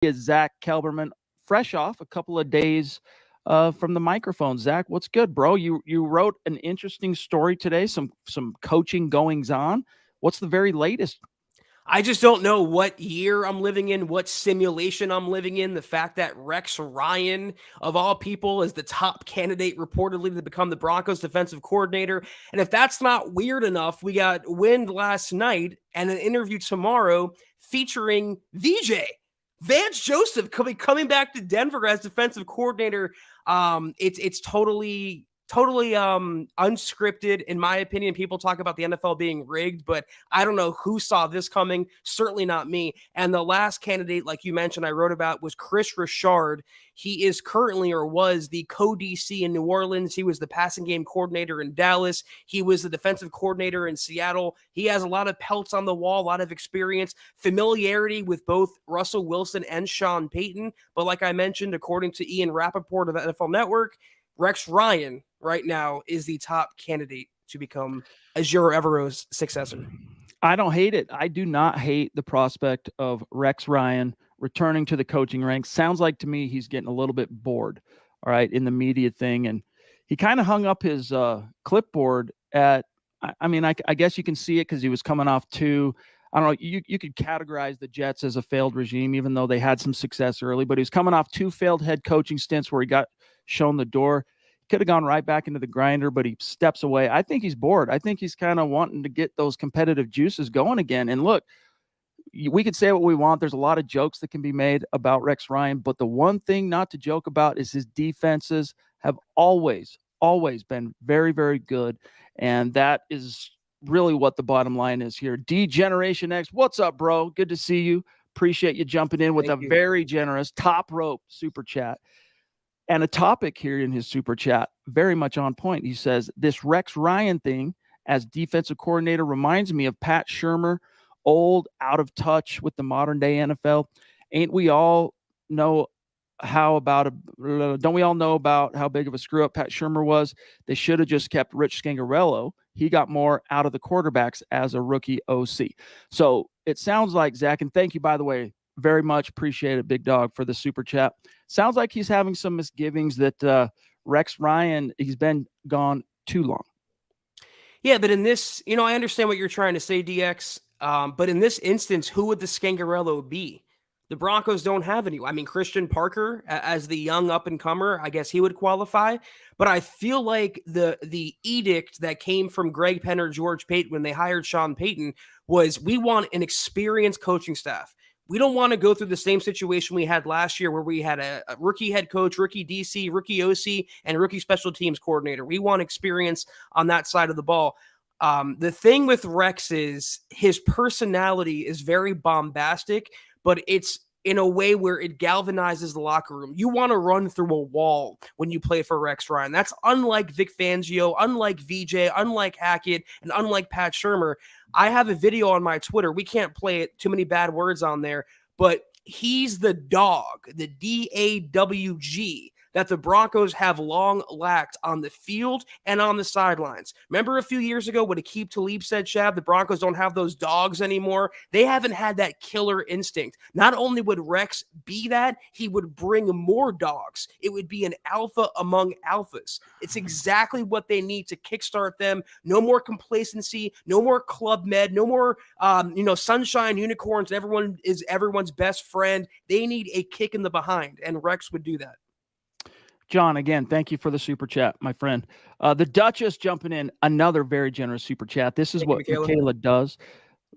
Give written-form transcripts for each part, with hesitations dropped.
is Zack Kelberman, fresh off a couple of days from the microphone. Zack, what's good, bro? You wrote an interesting story today, some coaching goings on. What's the very latest? I just don't know what year I'm living in, what simulation I'm living in. The fact that Rex Ryan, of all people, is the top candidate reportedly to become the Broncos defensive coordinator. And if that's not weird enough, we got wind last night and an interview tomorrow featuring VJ. Vance Joseph coming back to Denver as defensive coordinator. It's totally unscripted, in my opinion. People talk about the NFL being rigged, but I don't know who saw this coming. Certainly not me. And the last candidate, like you mentioned, I wrote about was Chris Richard. He is currently, or was, the co-DC in New Orleans. He was the passing game coordinator in Dallas. He was the defensive coordinator in Seattle. He has a lot of pelts on the wall, a lot of experience, familiarity with both Russell Wilson and Sean Payton. But like I mentioned, according to Ian Rappaport of NFL Network, Rex Ryan right now is the top candidate to become Ejiro Evero's successor. I don't hate it. I do not hate the prospect of Rex Ryan returning to the coaching ranks. Sounds like to me he's getting a little bit bored, all right, in the media thing. And he kind of hung up his clipboard at, I guess you can see it because he was coming off two. I don't know, you could categorize the Jets as a failed regime, even though they had some success early. But he was coming off two failed head coaching stints where he got shown the door. Could have gone right back into the grinder, but he steps away. I think he's bored. I think he's kind of wanting to get those competitive juices going again. And look, we could say what we want. There's a lot of jokes that can be made about Rex Ryan, but the one thing not to joke about is his defenses have always been very, very good. And that is really what the bottom line is here. D Generation X, what's up, bro? Good to see you. Appreciate you jumping in with very generous top rope super chat. And a topic here in his super chat, very much on point. He says, this Rex Ryan thing as defensive coordinator reminds me of Pat Shurmur, old, out of touch with the modern day NFL. Don't we all know about how big of a screw up Pat Shurmur was? They should have just kept Rich Scangarello. He got more out of the quarterbacks as a rookie OC. So it sounds like, Zach, and thank you, by the way, very much appreciate it, big dog, for the super chat. Sounds like he's having some misgivings that Rex Ryan, he's been gone too long. Yeah, but in this, I understand what you're trying to say, DX. But in this instance, who would the Scangarello be? The Broncos don't have any. I mean, Christian Parker, as the young up-and-comer, I guess he would qualify. But I feel like the edict that came from Greg Penn or George Payton when they hired Sean Payton was, we want an experienced coaching staff. We don't want to go through the same situation we had last year where we had a rookie head coach, rookie DC, rookie OC, and rookie special teams coordinator. We want experience on that side of the ball. The thing with Rex is his personality is very bombastic, but it's in a way where it galvanizes the locker room. You want to run through a wall when you play for Rex Ryan. That's unlike Vic Fangio, unlike VJ, unlike Hackett, and unlike Pat Shurmur. I have a video on my Twitter. We can't play it. Too many bad words on there. But he's the dog, the DAWG, that the Broncos have long lacked on the field and on the sidelines. Remember a few years ago when Aqib Talib said, Shab, the Broncos don't have those dogs anymore? They haven't had that killer instinct. Not only would Rex be that, he would bring more dogs. It would be an alpha among alphas. It's exactly what they need to kickstart them. No more complacency, no more Club Med, no more sunshine unicorns. Everyone is everyone's best friend. They need a kick in the behind, and Rex would do that. John, again, thank you for the super chat, my friend. The Duchess jumping in, another very generous super chat. This is what Michaela does.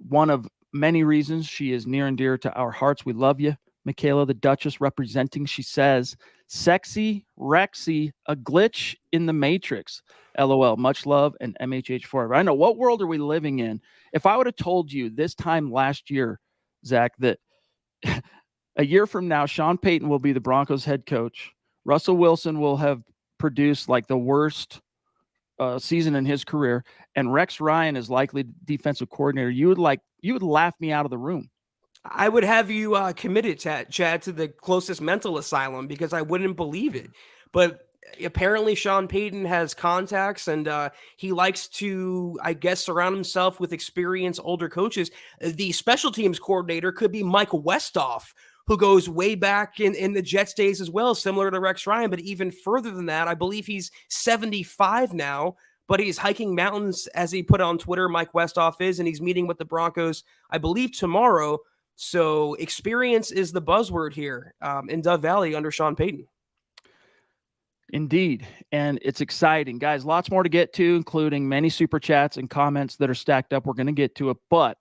One of many reasons she is near and dear to our hearts. We love you, Michaela, the Duchess representing. She says, sexy, Rexy, a glitch in the Matrix. LOL, much love, and MHH forever. I know, what world are we living in? If I would have told you this time last year, Zach, that a year from now, Sean Payton will be the Broncos head coach, Russell Wilson will have produced like the worst season in his career, and Rex Ryan is likely defensive coordinator, you would laugh me out of the room. I would have you committed, Chad, to the closest mental asylum because I wouldn't believe it. But apparently Sean Payton has contacts, and he likes to, I guess, surround himself with experienced older coaches. The special teams coordinator could be Mike Westhoff, who goes way back in the Jets days as well, similar to Rex Ryan, but even further than that. I believe he's 75 now, but he's hiking mountains, as he put on Twitter, Mike Westhoff is, and he's meeting with the Broncos, I believe, tomorrow. So experience is the buzzword here in Dove Valley under Sean Payton. Indeed. And it's exciting. Guys, lots more to get to, including many super chats and comments that are stacked up. We're going to get to it, but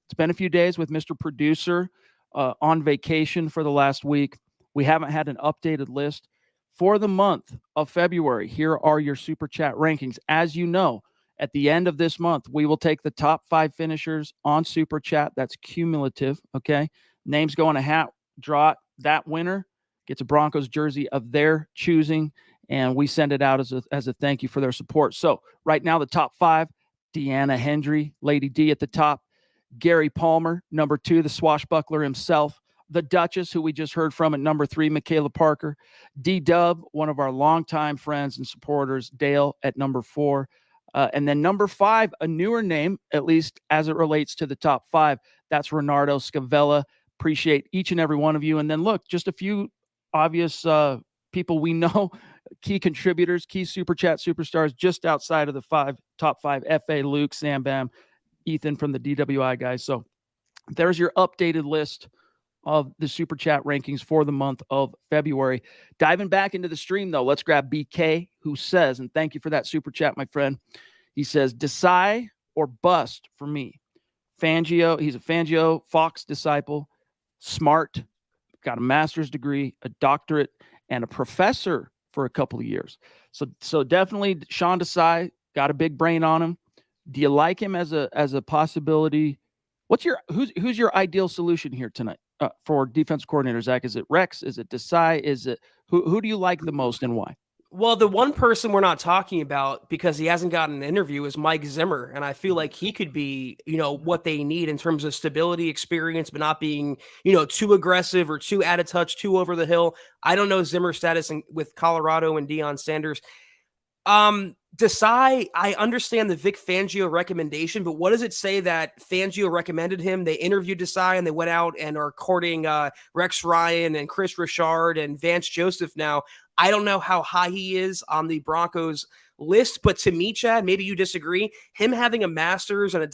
it's been a few days with Mr. Producer on vacation for the last week. We haven't had an updated list for the month of February. Here are your super chat rankings. As you know, at the end of this month, we will take the top 5 finishers on super chat. That's cumulative. Okay. Names go in a hat, draw it. That winner gets a Broncos jersey of their choosing, and we send it out as a thank you for their support. So right now, the top 5, Deanna Hendry, Lady D at the top, Gary Palmer, number 2, the swashbuckler himself, the Duchess, who we just heard from at number 3, Michaela Parker, D-Dub, one of our longtime friends and supporters, Dale at number 4, and then number 5, a newer name, at least as it relates to the top 5, that's Renardo Scavella. Appreciate each and every one of you. And then look, just a few obvious people we know, key contributors, key super chat superstars just outside of the top 5, F.A., Luke, Sam Bam, Ethan from the DWI guys. So there's your updated list of the super chat rankings for the month of February. Diving back into the stream, though, let's grab BK, who says, and thank you for that super chat, my friend. He says, Desai or bust for me. Fangio, he's a Fangio Fox disciple, smart, got a master's degree, a doctorate, and a professor for a couple of years. So definitely Sean Desai got a big brain on him. Do you like him as a possibility? Who's your ideal solution here tonight for defense coordinator, Zach? Is it Rex? Is it Desai? Is it who do you like the most and why? Well, the one person we're not talking about because he hasn't gotten an interview is Mike Zimmer. And I feel like he could be, what they need in terms of stability, experience, but not being, too aggressive or too out of touch, too over the hill. I don't know Zimmer's status with Colorado and Deion Sanders. Desai, I understand the Vic Fangio recommendation, but what does it say that Fangio recommended him? They interviewed Desai and they went out and are courting Rex Ryan and Chris Richard and Vance Joseph now. I don't know how high he is on the Broncos list, but to me, Chad, maybe you disagree. Him having a master's and a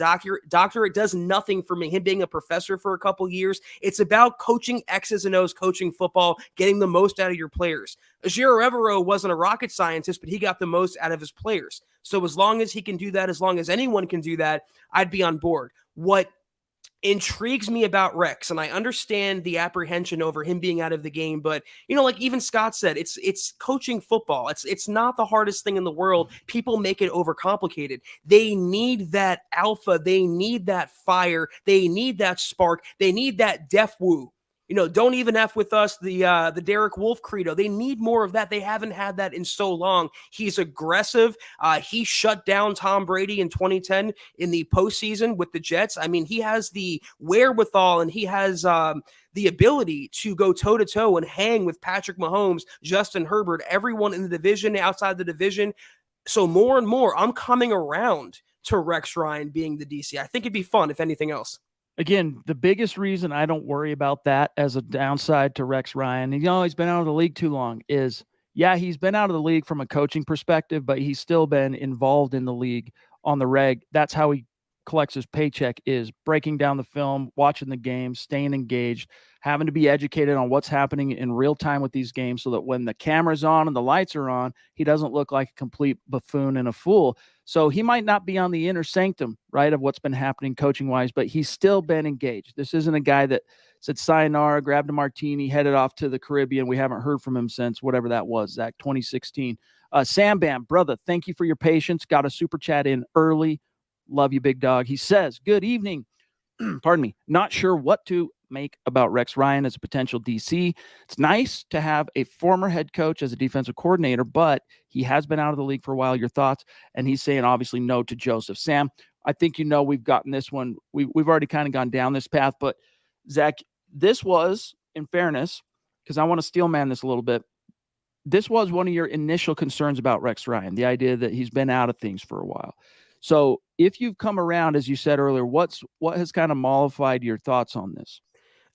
doctorate does nothing for me. Him being a professor for a couple years, it's about coaching X's and O's, coaching football, getting the most out of your players. Ejiro Evero wasn't a rocket scientist, but he got the most out of his players. So as long as he can do that, as long as anyone can do that, I'd be on board. What intrigues me about Rex, and I understand the apprehension over him being out of the game, but like even Scott said, it's coaching football. It's not the hardest thing in the world. People make it overcomplicated. They need that alpha, they need that fire, they need that spark, they need that def woo. Don't even F with us, the Derek Wolfe credo. They need more of that. They haven't had that in so long. He's aggressive. He shut down Tom Brady in 2010 in the postseason with the Jets. I mean, he has the wherewithal and he has the ability to go toe-to-toe and hang with Patrick Mahomes, Justin Herbert, everyone in the division, outside the division. So more and more, I'm coming around to Rex Ryan being the DC. I think it'd be fun, if anything else. Again, the biggest reason I don't worry about that as a downside to Rex Ryan, he's been out of the league too long, is, he's been out of the league from a coaching perspective, but he's still been involved in the league on the reg. That's how he collects his paycheck, is breaking down the film, watching the games, staying engaged, having to be educated on what's happening in real time with these games so that when the camera's on and the lights are on, he doesn't look like a complete buffoon and a fool. So he might not be on the inner sanctum, right, of what's been happening coaching-wise, but he's still been engaged. This isn't a guy that said sayonara, grabbed a martini, headed off to the Caribbean. We haven't heard from him since whatever that was, Zach, 2016. Sam Bam, brother, thank you for your patience. Got a super chat in early. Love you, big dog. He says, good evening. Pardon me. Not sure what to make about Rex Ryan as a potential DC. It's nice to have a former head coach as a defensive coordinator, but he has been out of the league for a while. Your thoughts? And he's saying obviously no to Joseph. Sam, I think we've gotten this one. We've already kind of gone down this path, but Zach, this was, in fairness, because I want to steel man this a little bit, this was one of your initial concerns about Rex Ryan, the idea that he's been out of things for a while. So if you've come around, as you said earlier, what has kind of mollified your thoughts on this?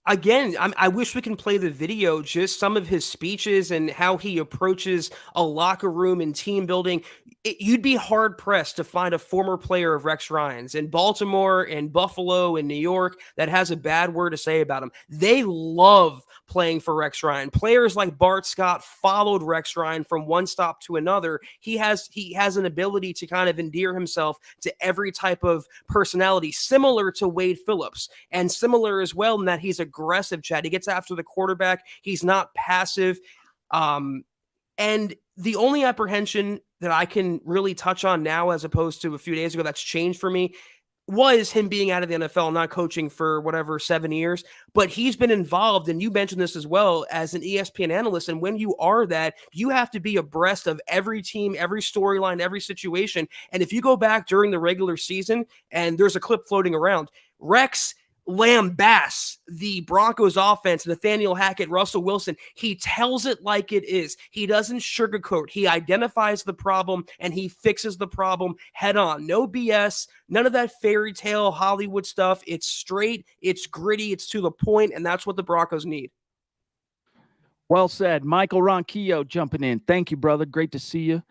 again, I wish we can play the video, just some of his speeches and how he approaches a locker room and team building. You'd be hard pressed to find a former player of Rex Ryan's in Baltimore and Buffalo and New York that has a bad word to say about him. They love playing for Rex Ryan. Players like Bart Scott followed Rex Ryan from one stop to another. He has an ability to kind of endear himself to every type of personality, similar to Wade Phillips, and similar as well in that he's aggressive, Chad. He gets after the quarterback. He's not passive. And the only apprehension that I can really touch on now, as opposed to a few days ago, that's changed for me, was him being out of the NFL, not coaching for whatever 7 years, but he's been involved, and you mentioned this as well, as an ESPN analyst. And when you are that, you have to be abreast of every team, every storyline, every situation. And if you go back during the regular season, and there's a clip floating around, Rex lambasts the Broncos offense, Nathaniel Hackett, Russell Wilson. He tells it like it is. He doesn't sugarcoat. He identifies the problem and he fixes the problem head on. No BS, none of that fairy tale Hollywood stuff. It's straight, it's gritty, it's to the point, and that's what the Broncos need. Well said. Michael Ronquillo jumping in. Thank you, brother. Great to see you.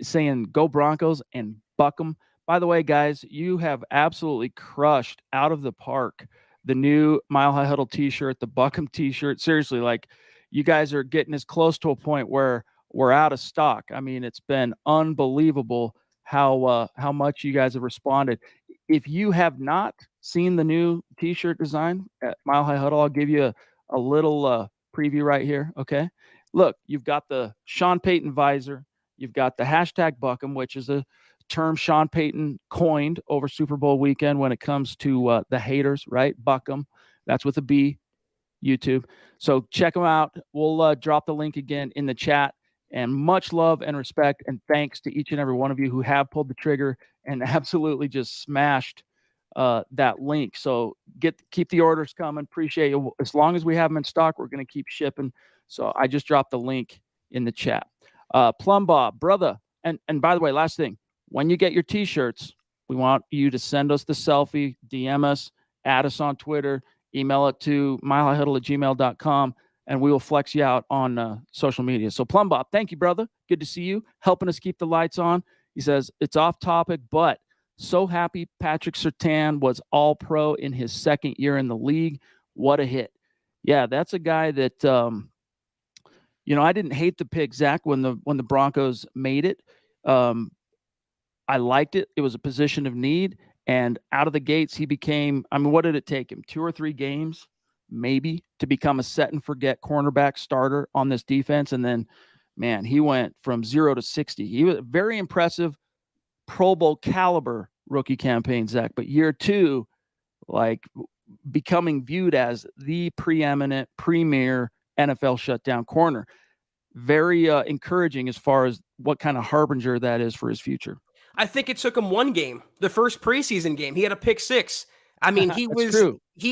Saying go Broncos and buck them. By the way, guys, you have absolutely crushed out of the park the new Mile High Huddle t-shirt, the Buckham t-shirt. Seriously, like, you guys are getting as close to a point where we're out of stock. I mean, it's been unbelievable how much you guys have responded. If you have not seen the new t-shirt design at Mile High Huddle, I'll give you a little preview right here, okay? Look, you've got the Sean Payton visor. You've got the hashtag Buckham, which is a term Sean Payton coined over Super Bowl weekend when it comes to the haters, right? Buckham. That's with a B, YouTube. So check them out. We'll drop the link again in the chat. And much love and respect and thanks to each and every one of you who have pulled the trigger and absolutely just smashed that link. So keep the orders coming. Appreciate you. As long as we have them in stock, we're going to keep shipping. So I just dropped the link in the chat. Plum Bob, brother. And by the way, last thing, when you get your t-shirts, we want you to send us the selfie, DM us, add us on Twitter, email it to milehighhuddle@gmail.com, and we will flex you out on social media. So Plum Bob, thank you, brother. Good to see you, helping us keep the lights on. He says, it's off topic, but so happy Patrick Surtain was all pro in his second year in the league. What a hit. Yeah, that's a guy that, I didn't hate the pick, Zach, when the Broncos made it. I liked it. It was a position of need. And out of the gates, he became, what did it take him? 2 or 3 games, maybe, to become a set and forget cornerback starter on this defense. And then, man, he went from 0 to 60. He was a very impressive Pro Bowl caliber rookie campaign, Zach. But year 2, like, becoming viewed as the preeminent, premier NFL shutdown corner. Very encouraging as far as what kind of harbinger that is for his future. I think it took him 1 game, the first preseason game. He had a pick 6. I mean, he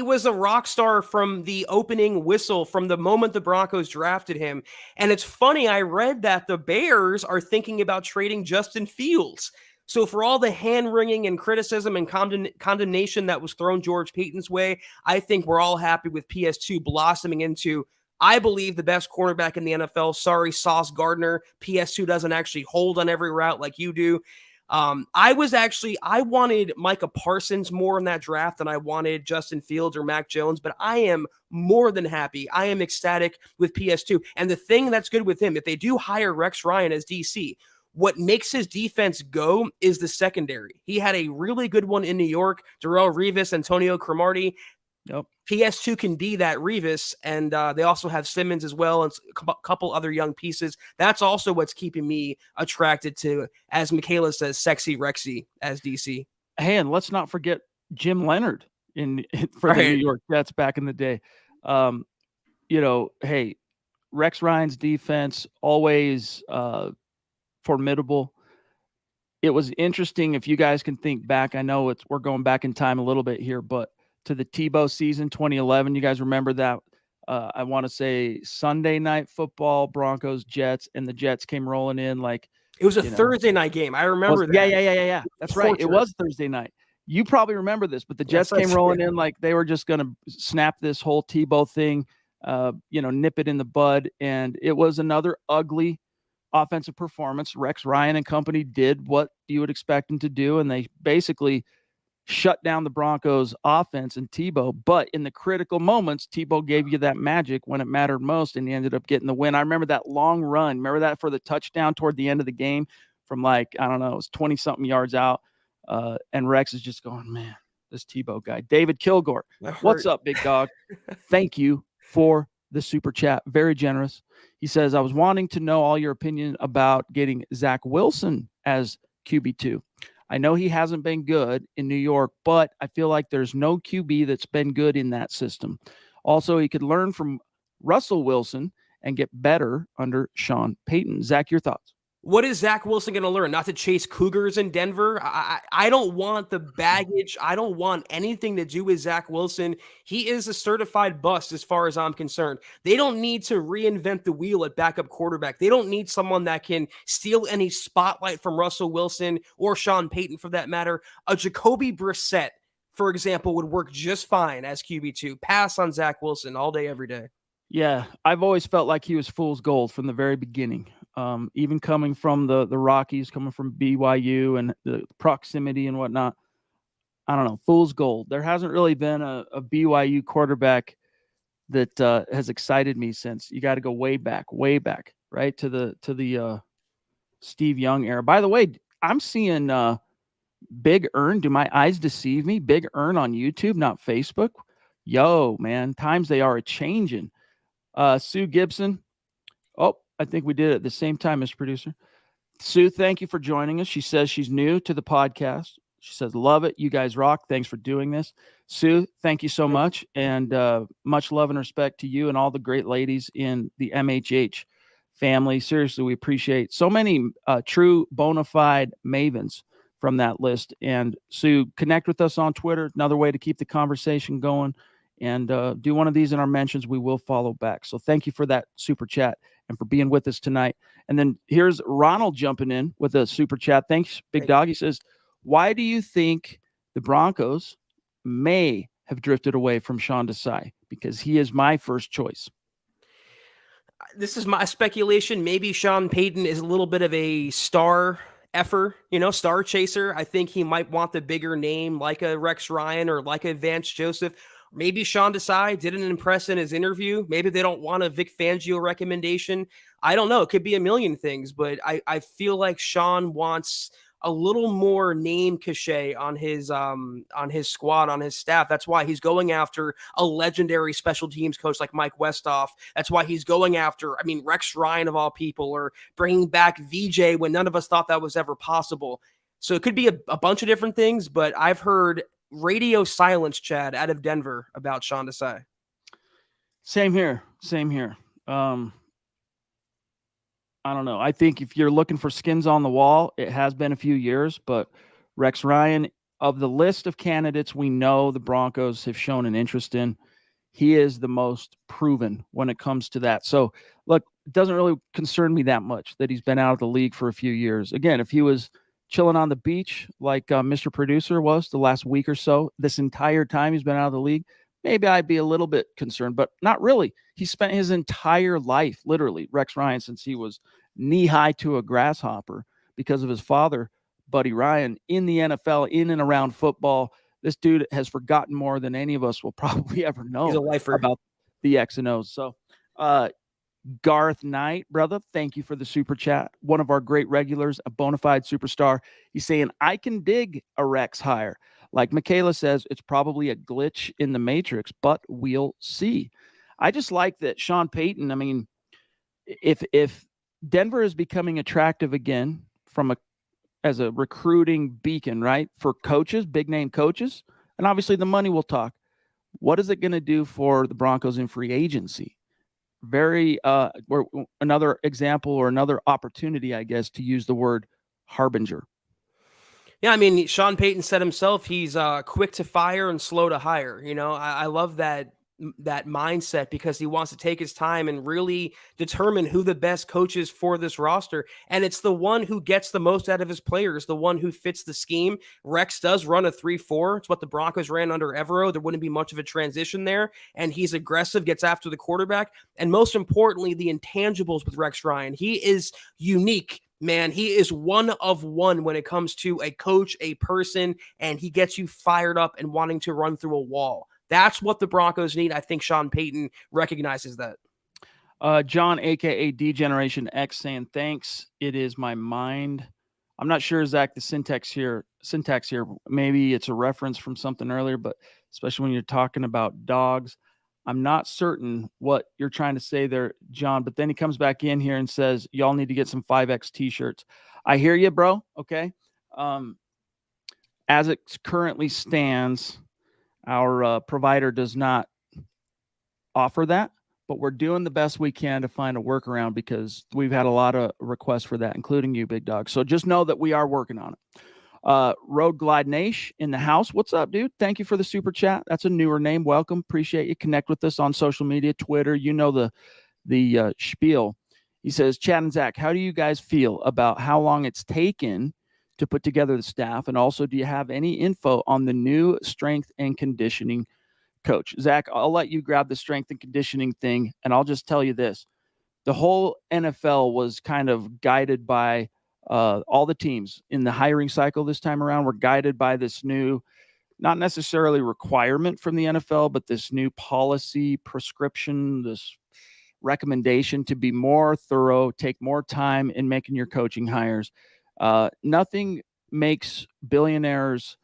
was a rock star from the opening whistle, from the moment the Broncos drafted him. And it's funny, I read that the Bears are thinking about trading Justin Fields. So for all the hand-wringing and criticism and condemnation that was thrown George Payton's way, I think we're all happy with PS2 blossoming into, I believe, the best cornerback in the NFL. Sorry, Sauce Gardner. PS2 doesn't actually hold on every route like you do. I wanted Micah Parsons more in that draft than I wanted Justin Fields or Mac Jones, but I am more than happy. I am ecstatic with PS2. And the thing that's good with him, if they do hire Rex Ryan as DC, what makes his defense go is the secondary. He had a really good one in New York, Darrelle Revis, Antonio Cromartie. Yep. PS2 can be that Revis, and they also have Simmons as well, and a couple other young pieces. That's also what's keeping me attracted to, as Michaela says, sexy Rexy as DC. Hey, and let's not forget Jim Leonard for the New York Jets back in the day. Hey, Rex Ryan's defense, always formidable. It was interesting, if you guys can think back, I know we're going back in time a little bit here, but to the Tebow season, 2011. You guys remember that? I want to say Sunday night football, Broncos-Jets, and the Jets came rolling in like. It was a Thursday night game. I remember that. Yeah. That's right. It was Thursday night. You probably remember this, but the Jets Yes, I came rolling do. in like they were just going to snap this whole Tebow thing, nip it in the bud. And it was another ugly offensive performance. Rex Ryan and company did what you would expect them to do, and they basically shut down the Broncos offense and Tebow. But in the critical moments, Tebow gave you that magic when it mattered most, and he ended up getting the win. I remember that long run. Remember that for the touchdown toward the end of the game from like, I don't know, it was 20-something yards out. And Rex is just going, man, this Tebow guy. David Kilgore, what's up, big dog? Thank you for the super chat. Very generous. He says, I was wanting to know all your opinion about getting Zach Wilson as QB2. I know he hasn't been good in New York, but I feel like there's no QB that's been good in that system. Also, he could learn from Russell Wilson and get better under Sean Payton. Zach, your thoughts? What is Zach Wilson going to learn? Not to chase Cougars in Denver? I don't want the baggage. I don't want anything to do with Zach Wilson. He is a certified bust as far as I'm concerned. They don't need to reinvent the wheel at backup quarterback. They don't need someone that can steal any spotlight from Russell Wilson or Sean Payton for that matter. A Jacoby Brissett, for example, would work just fine as QB2. Pass on Zach Wilson all day, every day. Yeah, I've always felt like he was fool's gold from the very beginning. Even coming from the Rockies, coming from BYU and the proximity and whatnot. I don't know, fool's gold. There hasn't really been a BYU quarterback that has excited me since. You got to go way back, right to the Steve Young era. By the way, I'm seeing Big Earn. Do my eyes deceive me? Big Earn on YouTube, not Facebook. Yo, man, times they are a changing. Sue Gibson. Oh, I think we did it at the same time, Mr. Producer. Sue, thank you for joining us. She says she's new to the podcast. She says, love it. You guys rock. Thanks for doing this. Sue, thank you so much. And much love and respect to you and all the great ladies in the MHH family. Seriously, we appreciate so many true bona fide mavens from that list. And Sue, connect with us on Twitter. Another way to keep the conversation going. And do one of these in our mentions. We will follow back. So thank you for that super chat and for being with us tonight. And then here's Ronald jumping in with a super chat. Thanks, Big Dog. He says, why do you think the Broncos may have drifted away from Sean Desai? Because he is my first choice. This is my speculation. Maybe Sean Payton is a little bit of a star star chaser. I think he might want the bigger name like a Rex Ryan or like a Vance Joseph. Maybe Sean Desai didn't impress in his interview. Maybe they don't want a Vic Fangio recommendation. I don't know. It could be a million things, but I feel like Sean wants a little more name cachet on his squad, on his staff. That's why he's going after a legendary special teams coach like Mike Westhoff. That's why he's going after, Rex Ryan of all people, or bringing back VJ when none of us thought that was ever possible. So it could be a bunch of different things, but I've heard radio silence, Chad, out of Denver about Sean Desai. Same here. I don't know. I think if you're looking for skins on the wall, it has been a few years, but Rex Ryan, of the list of candidates we know the Broncos have shown an interest in, he is the most proven when it comes to that. So, look, it doesn't really concern me that much that he's been out of the league for a few years. Again, if he was chilling on the beach like Mr. Producer was the last week or so, this entire time he's been out of the league, maybe I'd be a little bit concerned, but not really. He spent his entire life, literally, Rex Ryan, since he was knee-high to a grasshopper because of his father, Buddy Ryan, in the NFL, in and around football. This dude has forgotten more than any of us will probably ever know. He's a lifer about the X and O's. So, Garth Knight, brother, thank you for the super chat. One of our great regulars, a bona fide superstar. He's saying, I can dig a Rex hire. Like Michaela says, it's probably a glitch in the matrix, but we'll see. I just like that Sean Payton, if Denver is becoming attractive again as a recruiting beacon, right, for coaches, big name coaches, and obviously the money will talk. What is it going to do for the Broncos in free agency? Another example or another opportunity, I guess, to use the word harbinger. Yeah, Sean Payton said himself he's quick to fire and slow to hire. I love that mindset because he wants to take his time and really determine who the best coach is for this roster. And it's the one who gets the most out of his players, the one who fits the scheme. Rex does run a 3-4. It's what the Broncos ran under Evero. There wouldn't be much of a transition there. And he's aggressive, gets after the quarterback. And most importantly, the intangibles with Rex Ryan. He is unique. Man, he is one of one when it comes to a coach, a person, and he gets you fired up and wanting to run through a wall. That's what the Broncos need. I think Sean Payton recognizes that. John, a.k.a. D-Generation X, saying, thanks. It is my mind. I'm not sure, Zach, the syntax here. Maybe it's a reference from something earlier, but especially when you're talking about dogs, I'm not certain what you're trying to say there, John, but then he comes back in here and says, y'all need to get some 5X t-shirts. I hear you, bro. Okay. As it currently stands, our provider does not offer that, but we're doing the best we can to find a workaround because we've had a lot of requests for that, including you, Big Dog. So just know that we are working on it. Road Glide Nash in the house. What's up, dude? Thank you for the super chat. That's a newer name. Welcome. Appreciate you. Connect with us on social media, Twitter. You know the spiel. He says, Chad and Zach, how do you guys feel about how long it's taken to put together the staff? And also, do you have any info on the new strength and conditioning coach? Zach, I'll let you grab the strength and conditioning thing, and I'll just tell you this. The whole NFL was kind of guided by all the teams in the hiring cycle this time around were guided by this new, not necessarily requirement from the NFL, but this new policy prescription, this recommendation to be more thorough, take more time in making your coaching hires. Nothing makes billionaires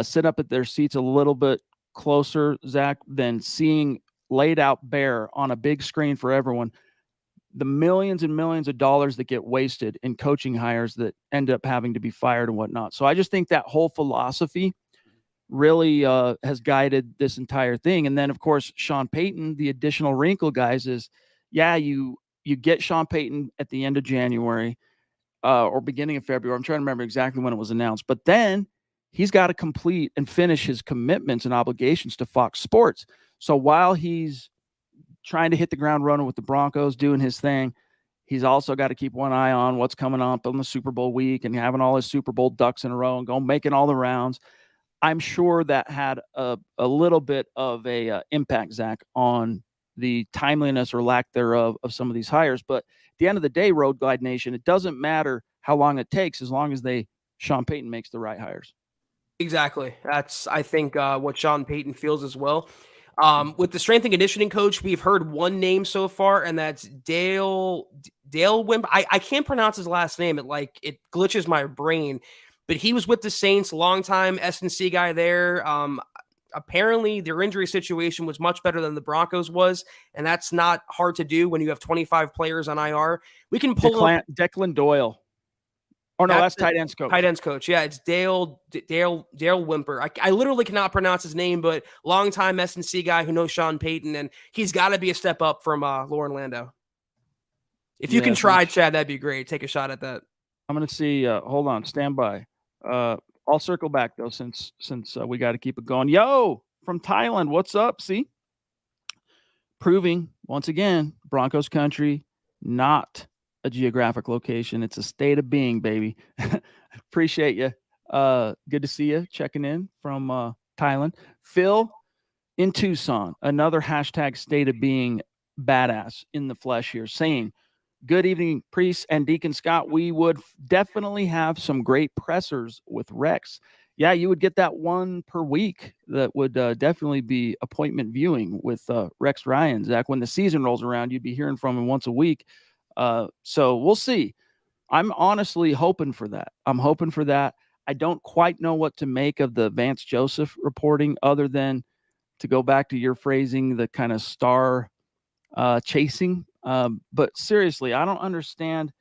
sit up at their seats a little bit closer, Zach, than seeing laid out bare on a big screen for everyone the millions and millions of dollars that get wasted in coaching hires that end up having to be fired and whatnot. So I just think that whole philosophy really has guided this entire thing. And then, of course, Sean Payton, the additional wrinkle, guys, is, you get Sean Payton at the end of January or beginning of February. I'm trying to remember exactly when it was announced. But then he's got to complete and finish his commitments and obligations to Fox Sports. So while he's trying to hit the ground running with the Broncos, doing his thing, he's also got to keep one eye on what's coming up on the Super Bowl week and having all his Super Bowl ducks in a row and making all the rounds. I'm sure that had a little bit of a impact, Zach, on the timeliness or lack thereof of some of these hires. But at the end of the day, Road Glide Nation, it doesn't matter how long it takes as long as Sean Payton makes the right hires. Exactly. That's, I think, what Sean Payton feels as well. With the strength and conditioning coach, we've heard one name so far, and that's Dale Wimp. I can't pronounce his last name. It glitches my brain, but he was with the Saints, longtime S&C guy there. Apparently their injury situation was much better than the Broncos was, and that's not hard to do when you have 25 players on IR. We can pull Declan Doyle. Oh, no, that's tight ends coach. Tight ends coach. Yeah, it's Dale Wimper. I literally cannot pronounce his name, but longtime S&C guy who knows Sean Payton, and he's got to be a step up from Lauren Lando. If you can try, Chad, that'd be great. Take a shot at that. I'm going to see. Hold on. Stand by. I'll circle back, though, since we got to keep it going. Yo, from Thailand, what's up? See? Proving, once again, Broncos country, not a geographic location. It's a state of being, baby. Appreciate you. Good to see you checking in from Thailand. Phil in Tucson, another hashtag state of being badass in the flesh here, saying, good evening, Priest and Deacon Scott. We would definitely have some great pressers with Rex. Yeah, you would get that one per week. That would definitely be appointment viewing with Rex Ryan. Zach, when the season rolls around, you'd be hearing from him once a week. So we'll see. I'm honestly hoping for that. I don't quite know what to make of the Vance Joseph reporting, other than, to go back to your phrasing, the kind of star chasing. But seriously, I don't understand.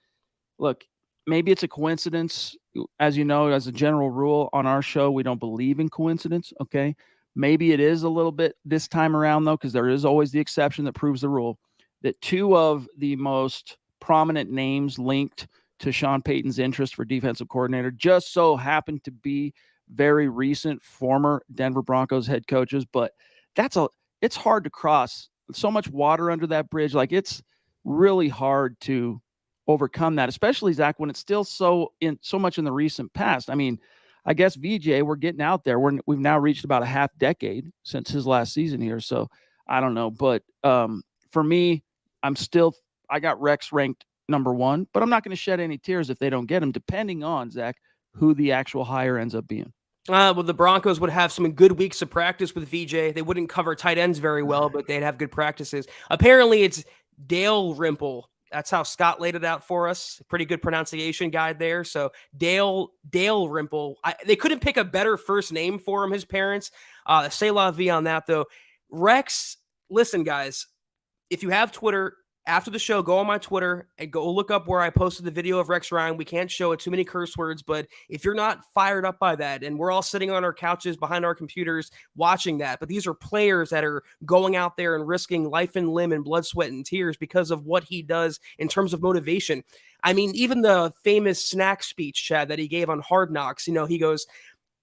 Look, maybe it's a coincidence. As you know, as a general rule on our show, we don't believe in coincidence. Okay. Maybe it is a little bit this time around, though, because there is always the exception that proves the rule, that two of the most prominent names linked to Sean Payton's interest for defensive coordinator just so happen to be very recent former Denver Broncos head coaches. But it's it's hard to cross. So much water under that bridge. Like, it's really hard to overcome that, especially, Zach, when it's still so much in the recent past. I mean, I guess VJ, we're getting out there. We've now reached about a half decade since his last season here. So I don't know, but for me, I got Rex ranked number 1, but I'm not going to shed any tears if they don't get him, depending on, Zach, who the actual hire ends up being. Well, the Broncos would have some good weeks of practice with VJ. They wouldn't cover tight ends very well, but they'd have good practices. Apparently, it's Dale Rimple. That's how Scott laid it out for us. Pretty good pronunciation guide there. So Dale Rimple. They couldn't pick a better first name for him, his parents. C'est la vie on that, though. Rex, listen, guys, if you have Twitter, after the show, go on my Twitter and go look up where I posted the video of Rex Ryan. We can't show it, too many curse words, but if you're not fired up by that, and we're all sitting on our couches behind our computers watching that, but these are players that are going out there and risking life and limb and blood, sweat, and tears because of what he does in terms of motivation. I mean, even the famous snack speech, Chad, that he gave on Hard Knocks, he goes,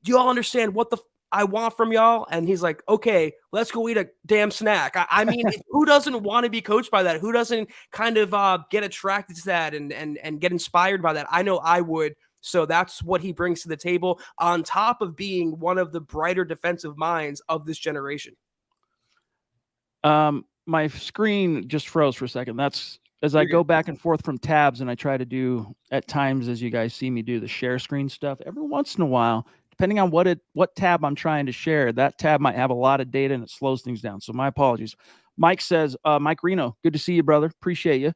do you all understand what I want from y'all? And he's like, okay, let's go eat a damn snack. I mean, who doesn't want to be coached by that? Who doesn't kind of get attracted to that and get inspired by that? I know I would. So that's what he brings to the table, on top of being one of the brighter defensive minds of this generation. My screen just froze for a second. That's as I go back and forth from tabs, and I try to do at times, as you guys see me do, the share screen stuff every once in a while. Depending on what tab I'm trying to share, that tab might have a lot of data and it slows things down. So my apologies. Mike says, Mike Reno, good to see you, brother. Appreciate you.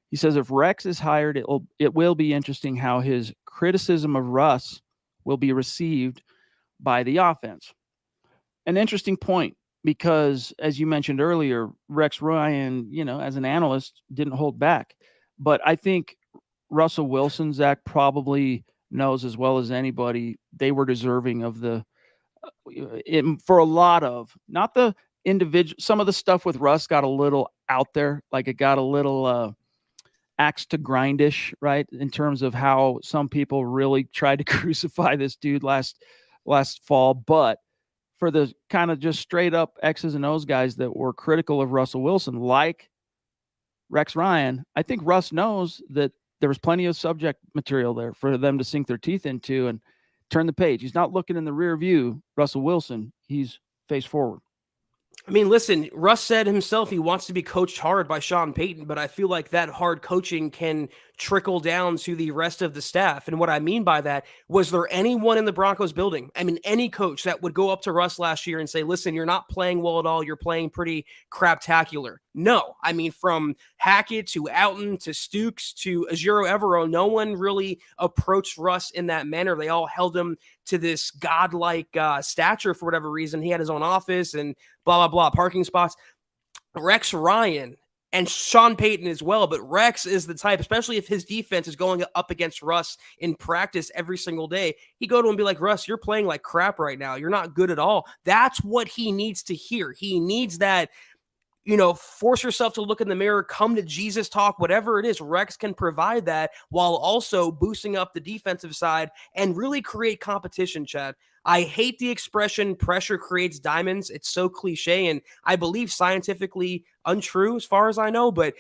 He says, if Rex is hired, it will be interesting how his criticism of Russ will be received by the offense. An interesting point, because as you mentioned earlier, Rex Ryan, as an analyst, didn't hold back. But I think Russell Wilson, Zach, probably knows as well as anybody they were deserving of for a lot of, not the individual, some of the stuff with Russ got a little out there, like it got a little axe to grindish, right, in terms of how some people really tried to crucify this dude last fall. But for the kind of just straight up X's and O's guys that were critical of Russell Wilson, like Rex Ryan, I think Russ knows that there was plenty of subject material there for them to sink their teeth into and turn the page. He's not looking in the rear view, Russell Wilson. He's face forward. I mean, listen, Russ said himself he wants to be coached hard by Sean Payton, but I feel like that hard coaching can trickle down to the rest of the staff. And what I mean by that, was there anyone in the Broncos building, I mean, any coach that would go up to Russ last year and say, listen, you're not playing well at all. You're playing pretty craptacular. No, I mean, from Hackett to Oughton to Stukes to Ajiro Evero, no one really approached Russ in that manner. They all held him to this godlike stature for whatever reason. He had his own office and blah, blah, blah, parking spots. Rex Ryan and Sean Payton as well, but Rex is the type, especially if his defense is going up against Russ in practice every single day, he'd go to him and be like, Russ, you're playing like crap right now. You're not good at all. That's what he needs to hear. He needs that, force yourself to look in the mirror, come to Jesus talk, whatever it is. Rex can provide that while also boosting up the defensive side and really create competition, Chad. I hate the expression pressure creates diamonds. It's so cliche and I believe scientifically untrue as far as I know, but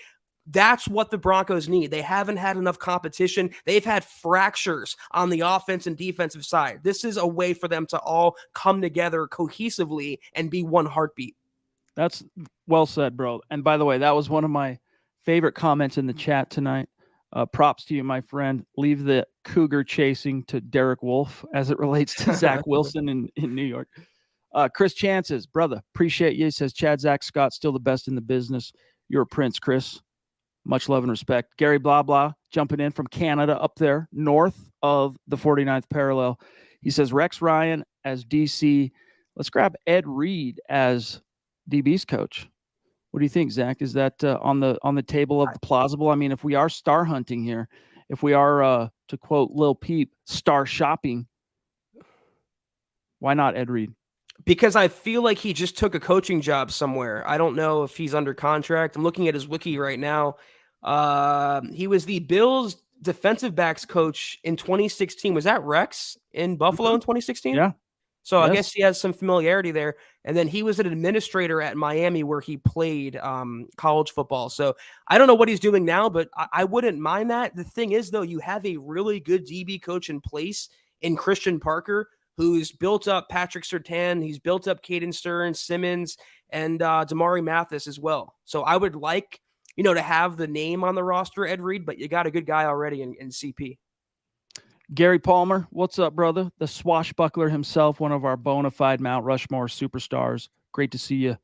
that's what the Broncos need. They haven't had enough competition. They've had fractures on the offense and defensive side. This is a way for them to all come together cohesively and be one heartbeat. That's well said, bro. And by the way, that was one of my favorite comments in the chat tonight. Props to you, my friend. Leave the cougar chasing to Derek Wolfe as it relates to Zach Wilson in New York. Chris Chances, brother, appreciate you. He says, Chad, Zach, Scott, still the best in the business. You're a prince, Chris. Much love and respect. Gary Blah Blah jumping in from Canada up there, north of the 49th parallel. He says, Rex Ryan as DC. Let's grab Ed Reed as DB's coach. What do you think, Zach? Is that on the table of the plausible? I mean, if we are star hunting here, if we are, to quote Lil Peep, star shopping, why not Ed Reed? Because I feel like he just took a coaching job somewhere. I don't know if he's under contract. I'm looking at his wiki right now. He was the Bills defensive backs coach in 2016. Was that Rex in Buffalo in 2016? Yeah. So I guess Yes. he has some familiarity there. And then he was an administrator at Miami where he played college football. So I don't know what he's doing now, but I wouldn't mind that. The thing is, though, you have a really good DB coach in place in Christian Parker, who's built up Patrick Surtain. He's built up Caden Stearns, Simmons, and Damari Mathis as well. So I would like, to have the name on the roster, Ed Reed, but you got a good guy already in CP. Gary Palmer, what's up, brother? The swashbuckler himself, one of our bona fide Mount Rushmore superstars. Great to see you.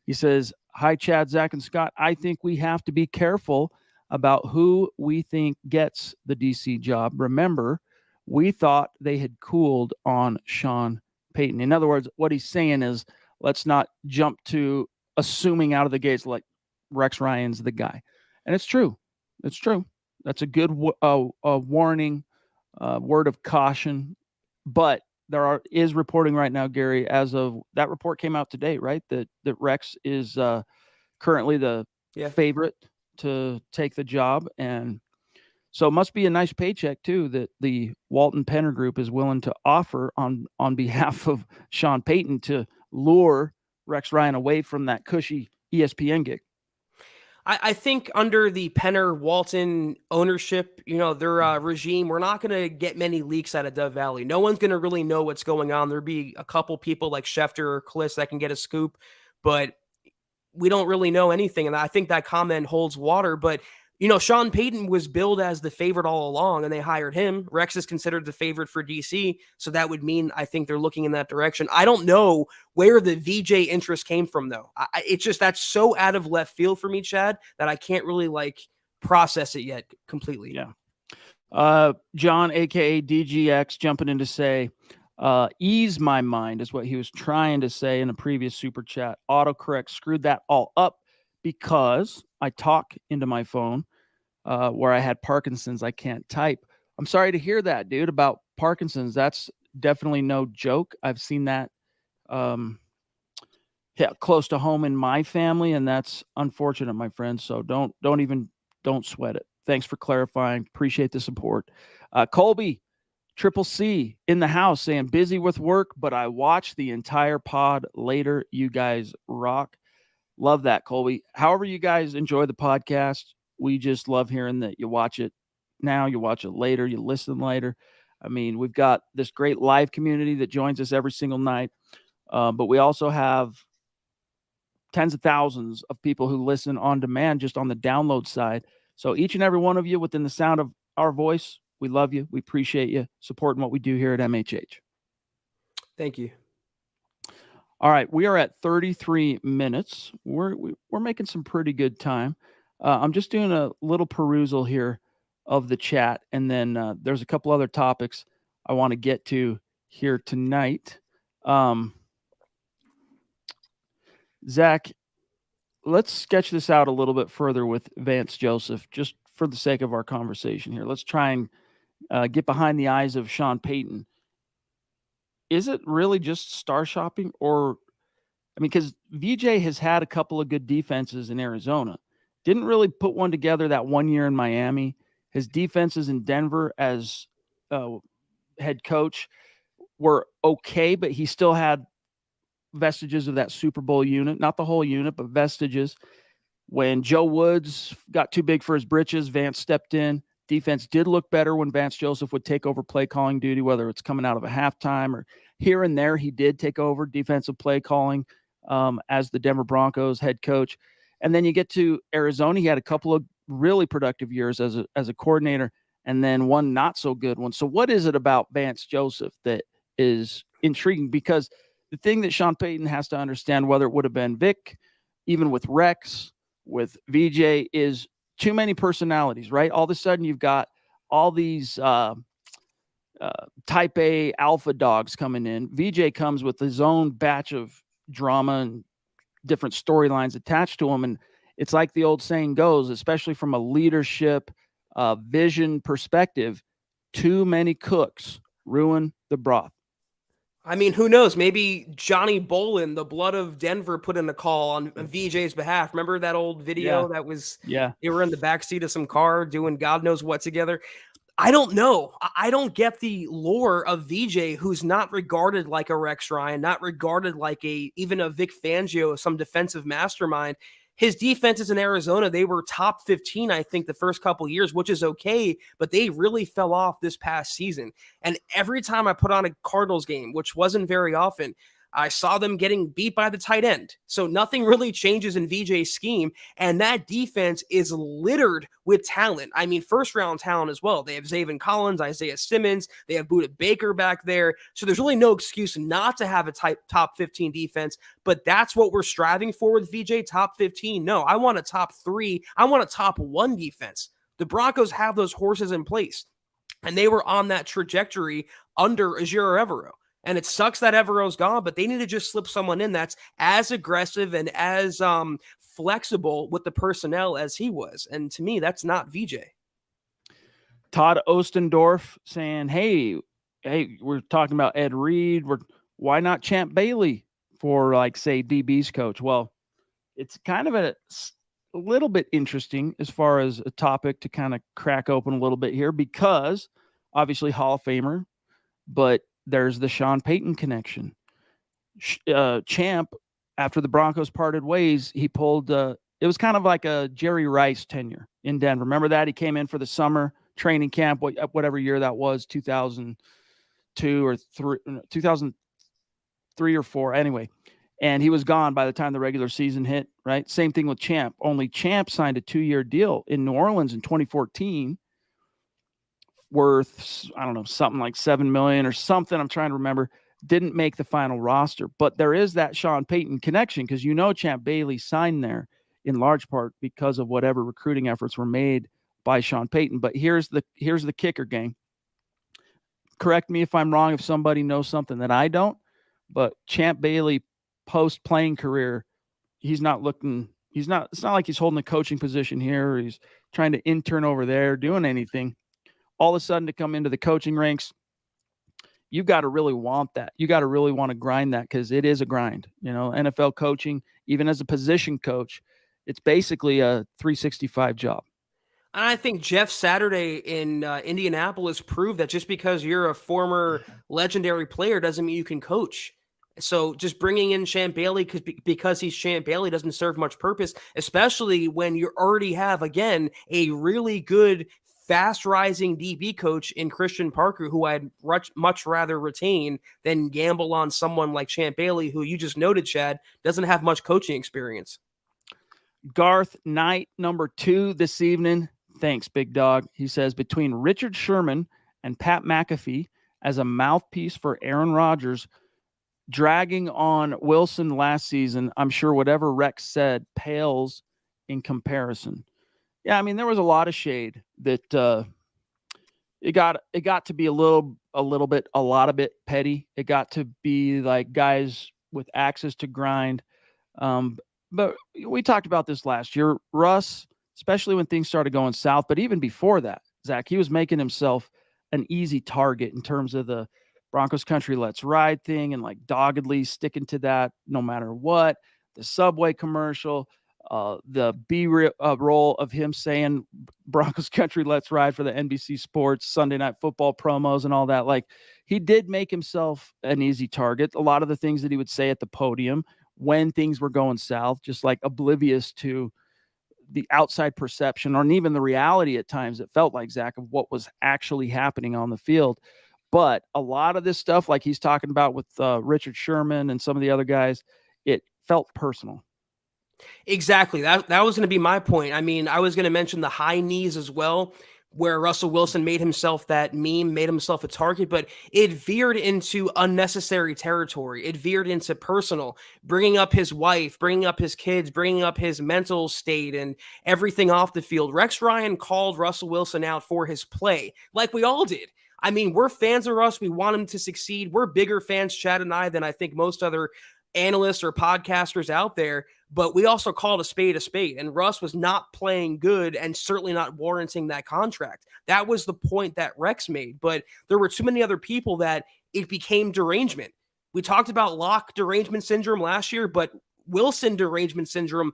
He says, hi, Chad, Zach, and Scott. I think we have to be careful about who we think gets the DC job. Remember, we thought they had cooled on Sean Payton. In other words, what he's saying is, let's not jump to assuming out of the gates like Rex Ryan's the guy. And it's true. It's true. That's a good warning. Word of caution, but is reporting right now, Gary, as of that report came out today, right? That Rex is currently the favorite to take the job, and so it must be a nice paycheck too that the Walton Penner Group is willing to offer on behalf of Sean Payton to lure Rex Ryan away from that cushy ESPN gig. I think under the Penner Walton ownership, their regime, we're not going to get many leaks out of Dove Valley. No one's going to really know what's going on. There'll be a couple people like Schefter or Kliss that can get a scoop, but we don't really know anything. And I think that comment holds water. But Sean Payton was billed as the favorite all along, and they hired him. Rex is considered the favorite for DC, so that would mean I think they're looking in that direction. I don't know where the VJ interest came from, though. It's just that's so out of left field for me, Chad, that I can't really process it yet completely. Yeah. John, aka DGX, jumping in to say, ease my mind is what he was trying to say in a previous super chat. Autocorrect screwed that all up because I talk into my phone where I had Parkinson's. I can't type. I'm sorry to hear that, dude, about Parkinson's. That's definitely no joke. I've seen that close to home in my family, and that's unfortunate, my friend. So don't sweat it. Thanks for clarifying. Appreciate the support. Colby, Triple C in the house saying busy with work, but I watched the entire pod later. You guys rock. Love that, Colby. However you guys enjoy the podcast, we just love hearing that you watch it now, you watch it later, you listen later. I mean, we've got this great live community that joins us every single night, but we also have tens of thousands of people who listen on demand just on the download side. So each and every one of you within the sound of our voice, we love you. We appreciate you supporting what we do here at MHH. Thank you. All right, we are at 33 minutes. We're making some pretty good time. I'm just doing a little perusal here of the chat, and then there's a couple other topics I want to get to here tonight. Zach, let's sketch this out a little bit further with Vance Joseph, just for the sake of our conversation here. Let's try and get behind the eyes of Sean Payton. Is it really just star shopping? Or, I mean, because VJ has had a couple of good defenses in Arizona. Didn't really put one together that 1 year in Miami. His defenses in Denver as head coach were okay, but he still had vestiges of that Super Bowl unit. Not the whole unit, but vestiges. When Joe Woods got too big for his britches, Vance stepped in. Defense did look better when Vance Joseph would take over play calling duty, whether it's coming out of a halftime or here and there. He did take over defensive play calling as the Denver Broncos head coach. And then you get to Arizona. He had a couple of really productive years as a coordinator, and then one not so good one. So what is it about Vance Joseph that is intriguing? Because the thing that Sean Payton has to understand, whether it would have been Vic, even with Rex, with VJ, is too many personalities, right? All of a sudden you've got all these type A alpha dogs coming in. VJ comes with his own batch of drama and different storylines attached to him. And it's like the old saying goes, especially from a leadership vision perspective, too many cooks ruin the broth. I mean, who knows? Maybe Johnny Bolin, the blood of Denver, put in a call on VJ's behalf. Remember that old video that was, they were in the backseat of some car doing God knows what together. I don't know. I don't get the lore of VJ, who's not regarded like a Rex Ryan, not regarded like even a Vic Fangio, some defensive mastermind. His defenses in Arizona, they were top 15, I think, the first couple years, which is okay, but they really fell off this past season. And every time I put on a Cardinals game, which wasn't very often, I saw them getting beat by the tight end. So nothing really changes in VJ's scheme. And that defense is littered with talent. I mean, first round talent as well. They have Zaven Collins, Isaiah Simmons. They have Budda Baker back there. So there's really no excuse not to have a top 15 defense. But that's what we're striving for with VJ, top 15. No, I want a top 3. I want a top 1 defense. The Broncos have those horses in place. And they were on that trajectory under Ejiro Evero. And it sucks that Evero's gone, but they need to just slip someone in that's as aggressive and as flexible with the personnel as he was. And to me, that's not VJ. Todd Ostendorf saying, hey, we're talking about Ed Reed. Why not Champ Bailey for, like, say, DB's coach? Well, it's kind of a little bit interesting as far as a topic to kind of crack open a little bit here, because obviously Hall of Famer, but there's the Sean Payton connection. Champ, after the Broncos parted ways, he pulled, it was kind of like a Jerry Rice tenure in Denver. Remember that? He came in for the summer training camp, whatever year that was, 2002 or 2003 or 4. Anyway, and he was gone by the time the regular season hit, right? Same thing with Champ. Only Champ signed a 2-year deal in New Orleans in 2014 worth, I don't know, something like $7 million or something. I'm trying to remember. Didn't make the final roster. But there is that Sean Payton connection, because Champ Bailey signed there in large part because of whatever recruiting efforts were made by Sean Payton. But here's the kicker, gang. Correct me if I'm wrong, if somebody knows something that I don't, but Champ Bailey post-playing career, it's not like he's holding a coaching position here, or he's trying to intern over there, doing anything. All of a sudden to come into the coaching ranks, you've got to really want that. You got to really want to grind that, because it is a grind. NFL coaching, even as a position coach, it's basically a 365 job. And I think Jeff Saturday in Indianapolis proved that just because you're a former legendary player doesn't mean you can coach. So just bringing in Champ Bailey because he's Champ Bailey doesn't serve much purpose, especially when you already have, again, a really good fast rising DB coach in Christian Parker, who I'd much rather retain than gamble on someone like Champ Bailey, who you just noted, Chad, doesn't have much coaching experience. Garth Knight, number 2 this evening. Thanks, big dog. He says, between Richard Sherman and Pat McAfee as a mouthpiece for Aaron Rodgers, dragging on Wilson last season, I'm sure whatever Rex said pales in comparison. Yeah, I mean, there was a lot of shade that it got to be a lot of bit petty. It got to be like guys with axes to grind. But we talked about this last year. Russ, especially when things started going south, but even before that, Zach, he was making himself an easy target in terms of the Broncos country let's ride thing, and like doggedly sticking to that no matter what. The Subway commercial, the B-roll of him saying Broncos country let's ride for the NBC Sports Sunday Night Football promos and all that. Like, he did make himself an easy target. A lot of the things that he would say at the podium when things were going south, just like oblivious to the outside perception or even the reality at times, it felt like, Zach, of what was actually happening on the field. But a lot of this stuff, like he's talking about with Richard Sherman and some of the other guys, it felt personal. Exactly. That was going to be my point. I mean, I was going to mention the high knees as well, where Russell Wilson made himself that meme, made himself a target, but it veered into unnecessary territory. It veered into personal, bringing up his wife, bringing up his kids, bringing up his mental state and everything off the field. Rex Ryan called Russell Wilson out for his play, like we all did. I mean, we're fans of Russ. We want him to succeed. We're bigger fans, Chad and I, than I think most other analysts or podcasters out there, but we also called a spade, and Russ was not playing good and certainly not warranting that contract. That was the point that Rex made, but there were too many other people that it became derangement. We talked about Locke derangement syndrome last year, but Wilson derangement syndrome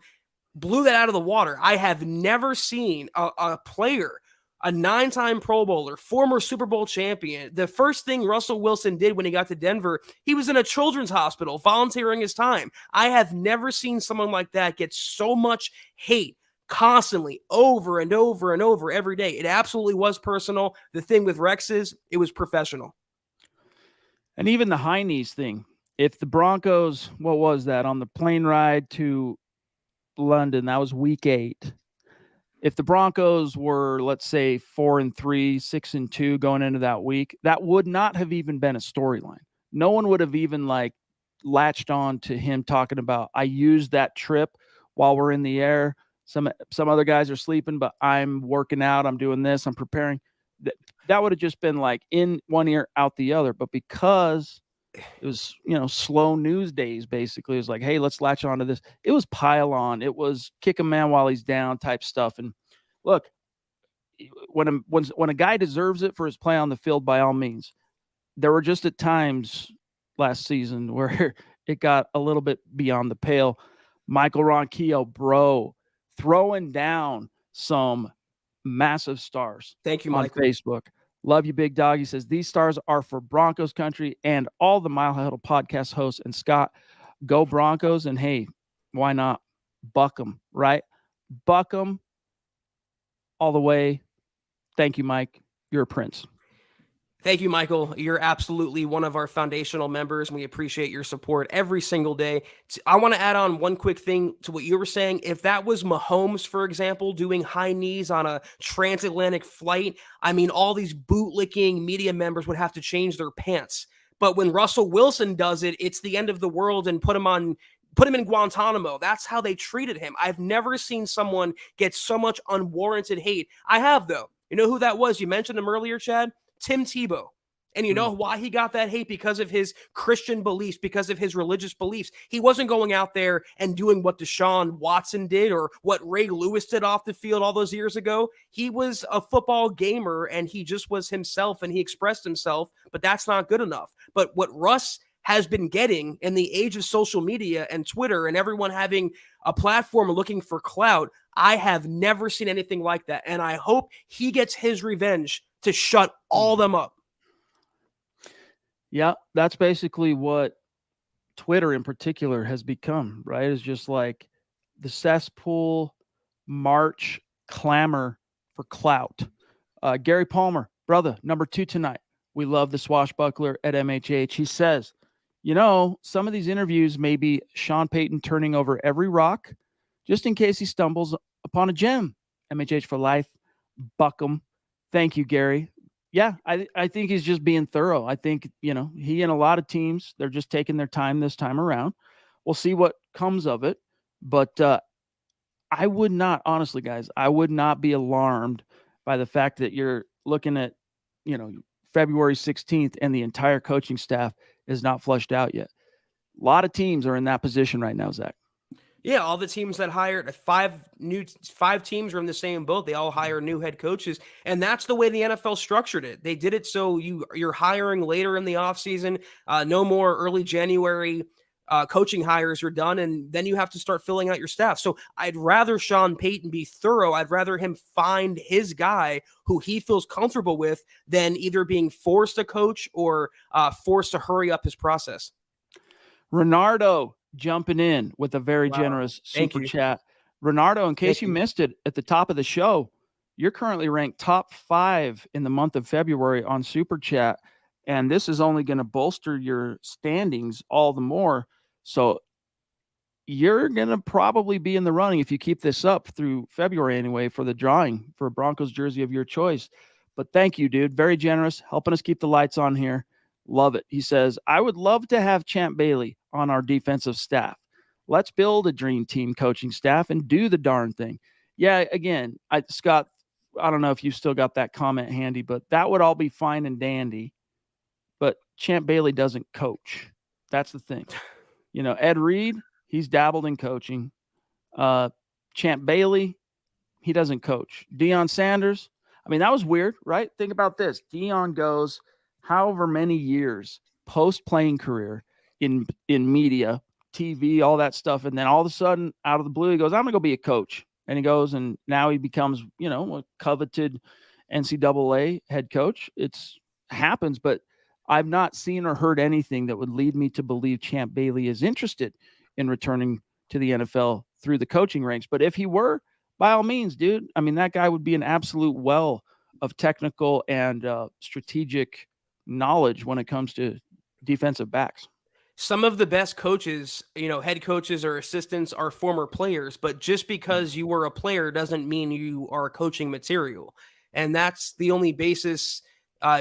blew that out of the water. I have never seen a player, a 9-time Pro Bowler, former Super Bowl champion. The first thing Russell Wilson did when he got to Denver, he was in a children's hospital volunteering his time. I have never seen someone like that get so much hate constantly over and over and over every day. It absolutely was personal. The thing with Rex is it was professional. And even the high knees thing. If the Broncos, what was that, on the plane ride to London, that was week 8. If the Broncos were, let's say, 4-3, 6-2 going into that week, that would not have even been a storyline. No one would have even latched on to him talking about, I used that trip while we're in the air. Some other guys are sleeping, but I'm working out. I'm doing this. I'm preparing. That would have just been in one ear, out the other. But because it was, slow news days, basically, it was like, hey, let's latch on to this. It was pile on. It was kick a man while he's down type stuff. And look, when a guy deserves it for his play on the field, by all means. There were just at times last season where it got a little bit beyond the pale. Michael Ronquillo, bro, throwing down some massive stars. Thank you, on Michael. Facebook. Love you, big dog. He says, these stars are for Broncos country and all the Mile High Huddle podcast hosts. And Scott, go Broncos. And hey, why not buck them, right? Buck them all the way. Thank you, Mike. You're a prince. Thank you, Michael. You're absolutely one of our foundational members. We appreciate your support every single day. I want to add on one quick thing to what you were saying. If that was Mahomes, for example, doing high knees on a transatlantic flight, I mean, all these bootlicking media members would have to change their pants. But when Russell Wilson does it, it's the end of the world and put him in Guantanamo. That's how they treated him. I've never seen someone get so much unwarranted hate. I have, though. You know who that was? You mentioned him earlier, Chad. Tim Tebow. And you know why he got that hate? Because of his Christian beliefs, because of his religious beliefs. He wasn't going out there and doing what Deshaun Watson did or what Ray Lewis did off the field all those years ago. He was a football gamer and he just was himself and he expressed himself, but that's not good enough. But what Russ has been getting in the age of social media and Twitter and everyone having a platform looking for clout, I have never seen anything like that. And I hope he gets his revenge to shut all them up. Yeah, that's basically what Twitter in particular has become, right? It's just like the cesspool march clamor for clout. Gary Palmer, brother, number 2 tonight. We love the swashbuckler at MHH. He says, some of these interviews may be Sean Payton turning over every rock just in case he stumbles upon a gem. MHH for life. Buck 'em. Thank you, Gary. Yeah, I think he's just being thorough. I think, he and a lot of teams, they're just taking their time this time around. We'll see what comes of it. But I would not, honestly, guys, I would not be alarmed by the fact that you're looking at, February 16th and the entire coaching staff is not flushed out yet. A lot of teams are in that position right now, Zach. Yeah, all the teams that hired 5 teams are in the same boat. They all hire new head coaches, and that's the way the NFL structured it. They did it so you're hiring later in the offseason, no more early January coaching hires are done, and then you have to start filling out your staff. So I'd rather Sean Payton be thorough. I'd rather him find his guy who he feels comfortable with than either being forced to coach or forced to hurry up his process. Renardo jumping in with a very generous super chat. Renardo, in case you missed it at the top of the show, you're currently ranked top 5 in the month of February on Super Chat, and this is only going to bolster your standings all the more. So you're going to probably be in the running if you keep this up through February anyway for the drawing for a Broncos jersey of your choice. But thank you, dude. Very generous, helping us keep the lights on here. Love it. He says, I would love to have Champ Bailey on our defensive staff. Let's build a dream team coaching staff and do the darn thing. Yeah, again, Scott, I don't know if you still got that comment handy, but that would all be fine and dandy. But Champ Bailey doesn't coach. That's the thing. Ed Reed, he's dabbled in coaching. Champ Bailey, he doesn't coach. Deion Sanders, that was weird, right? Think about this. Deion goes however many years post-playing career in media, TV, all that stuff. And then all of a sudden, out of the blue, he goes, I'm going to go be a coach. And he goes, and now he becomes, a coveted NCAA head coach. It's happens, but I've not seen or heard anything that would lead me to believe Champ Bailey is interested in returning to the NFL through the coaching ranks. But if he were, by all means, dude, I mean, that guy would be an absolute well of technical and strategic knowledge when it comes to defensive backs. Some of the best coaches, head coaches or assistants are former players, but just because you were a player doesn't mean you are coaching material. And that's the only basis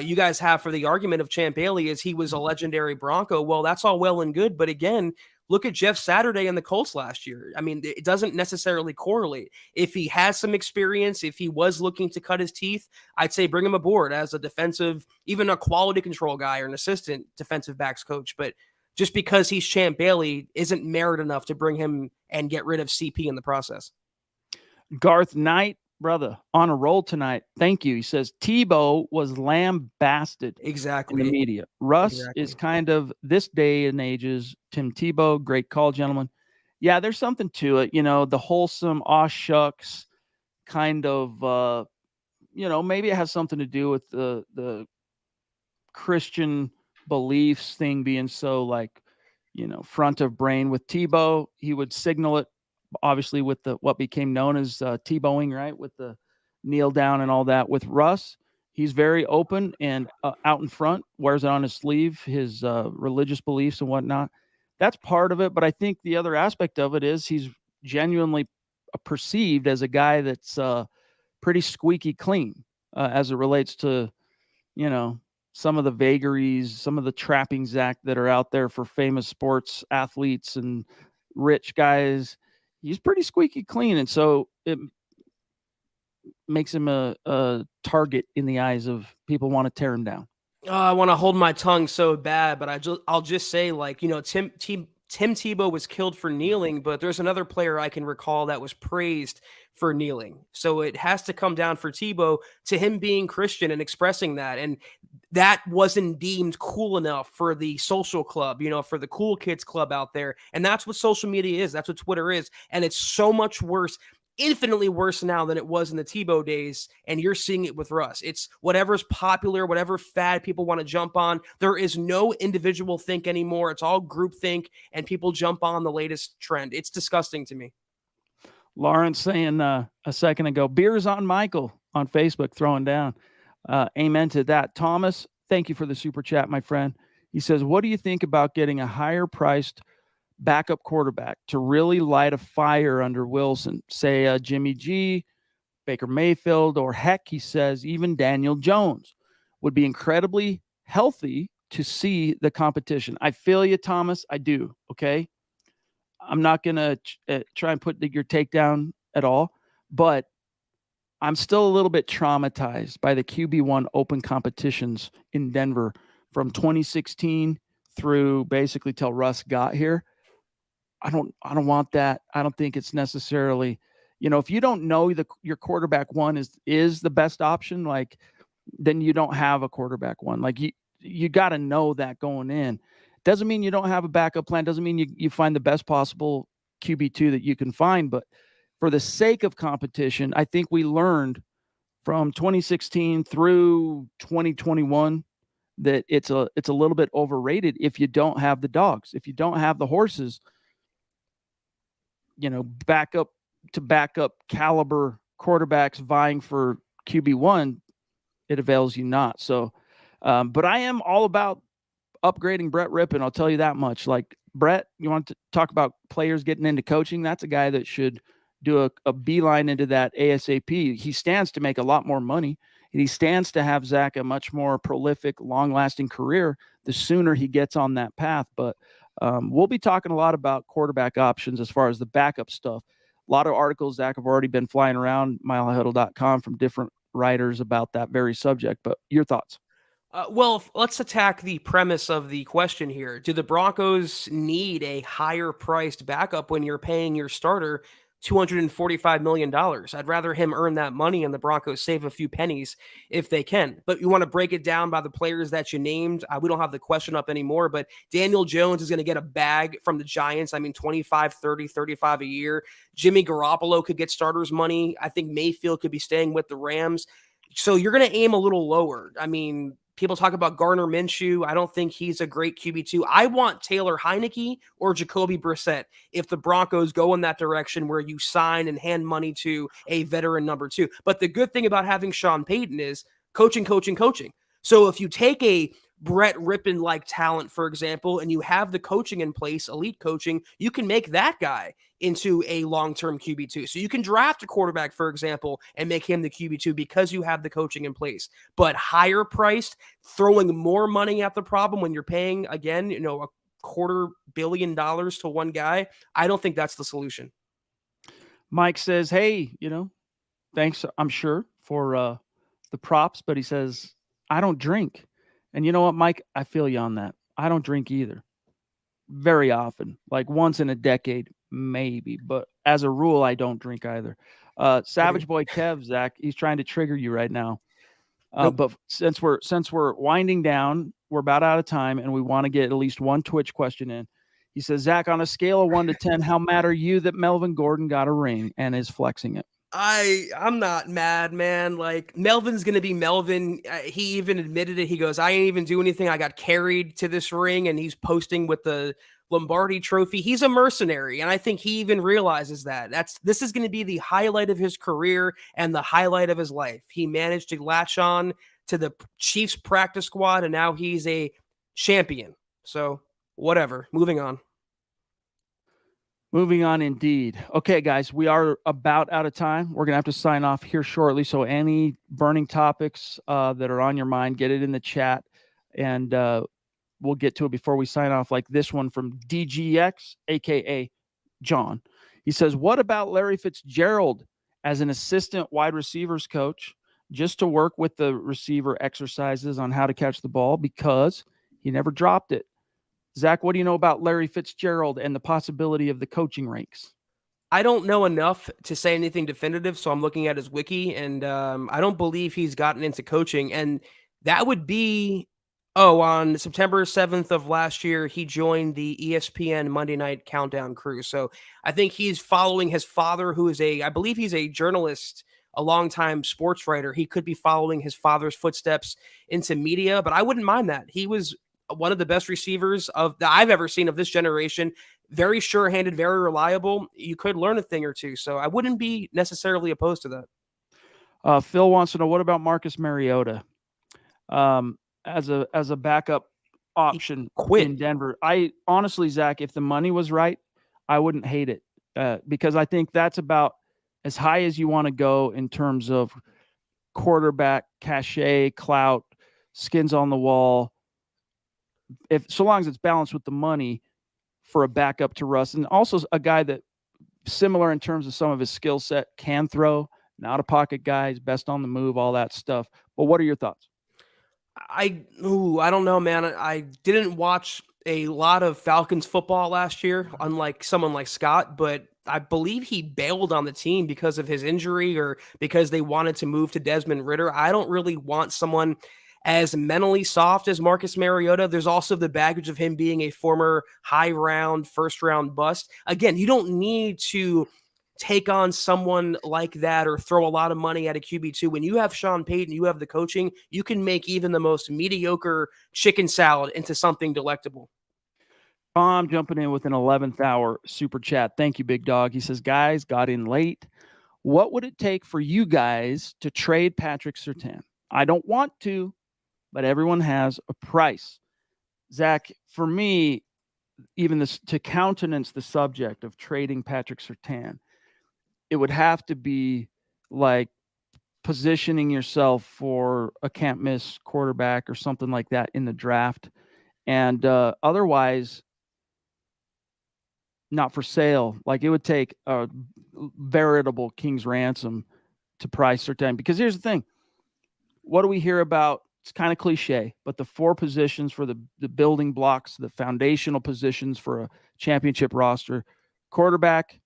you guys have for the argument of Champ Bailey is he was a legendary Bronco. Well, that's all well and good. But again, look at Jeff Saturday and the Colts last year. I mean, it doesn't necessarily correlate. If he has some experience, if he was looking to cut his teeth, I'd say bring him aboard as a defensive, even a quality control guy or an assistant defensive backs coach. But just because he's Champ Bailey isn't merit enough to bring him and get rid of CP in the process. Garth Knight, brother, on a roll tonight. Thank you. He says Tebow was lambasted exactly in the media. Russ is kind of this day and age's Tim Tebow. Great call, gentlemen. Yeah, there's something to it. The wholesome, aw shucks kind of, maybe it has something to do with the Christian beliefs thing being so front of brain with Tebow. He would signal it obviously with what became known as Tebowing, right? With the kneel down and all that. With Russ, he's very open and out in front, wears it on his sleeve, his religious beliefs and whatnot. That's part of it. But I think the other aspect of it is he's genuinely perceived as a guy that's pretty squeaky clean as it relates to, some of the vagaries, some of the trappings, Zach, that are out there for famous sports athletes and rich guys. He's pretty squeaky clean. And so it makes him a target in the eyes of people who want to tear him down. I want to hold my tongue so bad, but I'll just say, Tim Tebow was killed for kneeling, but there's another player I can recall that was praised for kneeling. So it has to come down for Tebow to him being Christian and expressing that. And that wasn't deemed cool enough for the social club, for the cool kids club out there. And that's what social media is. That's what Twitter is. And it's so much worse, infinitely worse now than it was in the Tebow days. And you're seeing it with Russ. It's whatever's popular, whatever fad people want to jump on. There is no individual think anymore. It's all group think, and people jump on the latest trend. It's disgusting to me. Lawrence saying a second ago, beers on Michael on Facebook, throwing down. Amen to that. Thomas, thank you for the super chat, my friend. He says, what do you think about getting a higher priced backup quarterback to really light a fire under Wilson? Say Jimmy G, Baker Mayfield, or heck, he says, even Daniel Jones would be incredibly healthy to see the competition. I feel you, Thomas. I do. Okay. I'm not going to try and put your take down at all, but I'm still a little bit traumatized by the QB1 open competitions in Denver from 2016 through basically till Russ got here. I don't want that. I don't think it's necessarily, if you don't know your quarterback one is the best option, then you don't have a quarterback one. You got to know that going in. Doesn't mean you don't have a backup plan. Doesn't mean you find the best possible QB2 that you can find. But for the sake of competition, I think we learned from 2016 through 2021 that it's a little bit overrated if you don't have the dogs, if you don't have the horses, backup caliber quarterbacks vying for QB1, it avails you not. So, but I am all about upgrading Brett Rippon. I'll tell you that much. Brett, you want to talk about players getting into coaching? That's a guy that should do a beeline into that ASAP. He stands to make a lot more money. He stands to have Zach a much more prolific, long-lasting career the sooner he gets on that path. But we'll be talking a lot about quarterback options as far as the backup stuff. A lot of articles, Zach, have already been flying around milehighhuddle.com from different writers about that very subject. But your thoughts? Well, let's attack the premise of the question here. Do the Broncos need a higher priced backup when you're paying your starter $245 million? I'd rather him earn that money and the Broncos save a few pennies if they can. But you want to break it down by the players that you named. We don't have the question up anymore, but Daniel Jones is going to get a bag from the Giants. 25, 30, 35 a year. Jimmy Garoppolo could get starters money. I think Mayfield could be staying with the Rams. So you're going to aim a little lower. I mean, people talk about Gardner Minshew. I don't think he's a great QB2. I want Taylor Heineke or Jacoby Brissett if the Broncos go in that direction where you sign and hand money to a veteran number 2. But the good thing about having Sean Payton is coaching, coaching, coaching. So if you take a Brett Rippon like talent, for example, and you have the coaching in place, elite coaching, you can make that guy into a long-term QB2. So you can draft a quarterback, for example, and make him the QB2 because you have the coaching in place. But higher priced, throwing more money at the problem when you're paying, again, a $250 million to one guy, I don't think that's the solution. Mike says, hey, thanks, I'm sure, for the props, but he says, I don't drink. And you know what, Mike? I feel you on that. I don't drink either. Very often, like once in a decade, maybe. But as a rule, I don't drink either. Savage Boy Kev, Zach, he's trying to trigger you right now. Nope. But since we're winding down, we're about out of time, and we want to get at least one Twitch question in. He says, Zach, on a scale of 1 to 10, how mad are you that Melvin Gordon got a ring and is flexing it? I'm not mad, man. Like, Melvin's going to be Melvin. He even admitted it. He goes, I ain't even do anything. I got carried to this ring, and he's posting with the Lombardi trophy. He's a mercenary, and I think he even realizes that. This is going to be the highlight of his career and the highlight of his life. He managed to latch on to the Chiefs practice squad, and now he's a champion. So, whatever. Moving on. Moving on indeed. Okay, guys, we are about out of time. We're going to have to sign off here shortly. So any burning topics that are on your mind, get it in the chat, and we'll get to it before we sign off, like this one from DGX, a.k.a. John. He says, what about Larry Fitzgerald as an assistant wide receivers coach just to work with the receiver exercises on how to catch the ball because he never dropped it? Zach, what do you know about Larry Fitzgerald and the possibility of the coaching ranks? I don't know enough to say anything definitive, so I'm looking at his wiki, and I don't believe he's gotten into coaching. And that would be, on September 7th of last year, he joined the ESPN Monday Night Countdown crew. So I think he's following his father, who is I believe he's a journalist, a longtime sports writer. He could be following his father's footsteps into media, but I wouldn't mind that. He was one of the best receivers that I've ever seen of this generation. Very sure-handed, very reliable. You could learn a thing or two, so I wouldn't be necessarily opposed to that. Phil wants to know, what about Marcus Mariota as a backup option in Denver? I honestly, Zach, if the money was right, I wouldn't hate it because I think that's about as high as you want to go in terms of quarterback cachet, clout, skins on the wall. So long as it's balanced with the money for a backup to Russ, and also a guy that similar in terms of some of his skill set, can throw, not a pocket guy, he's best on the move, all that stuff. But what are your thoughts? I don't know, man. I didn't watch a lot of Falcons football last year, unlike someone like Scott, but I believe he bailed on the team because of his injury or because they wanted to move to Desmond Ridder. I don't really want someone as mentally soft as Marcus Mariota. There's also the baggage of him being a former first round bust. Again, you don't need to take on someone like that or throw a lot of money at a QB2. When you have Sean Payton, you have the coaching, you can make even the most mediocre chicken salad into something delectable. Tom jumping in with an 11th hour super chat. Thank you, big dog. He says, guys, got in late. What would it take for you guys to trade Patrick Surtain? I don't want to, but everyone has a price. Zach, for me, even this to countenance the subject of trading Patrick Surtain, it would have to be like positioning yourself for a can't miss quarterback or something like that in the draft. And otherwise, not for sale. Like, it would take a veritable king's ransom to price Surtain. Because here's the thing. What do we hear about? It's kind of cliche, but the 4 positions for the building blocks, the foundational positions for a championship roster: quarterback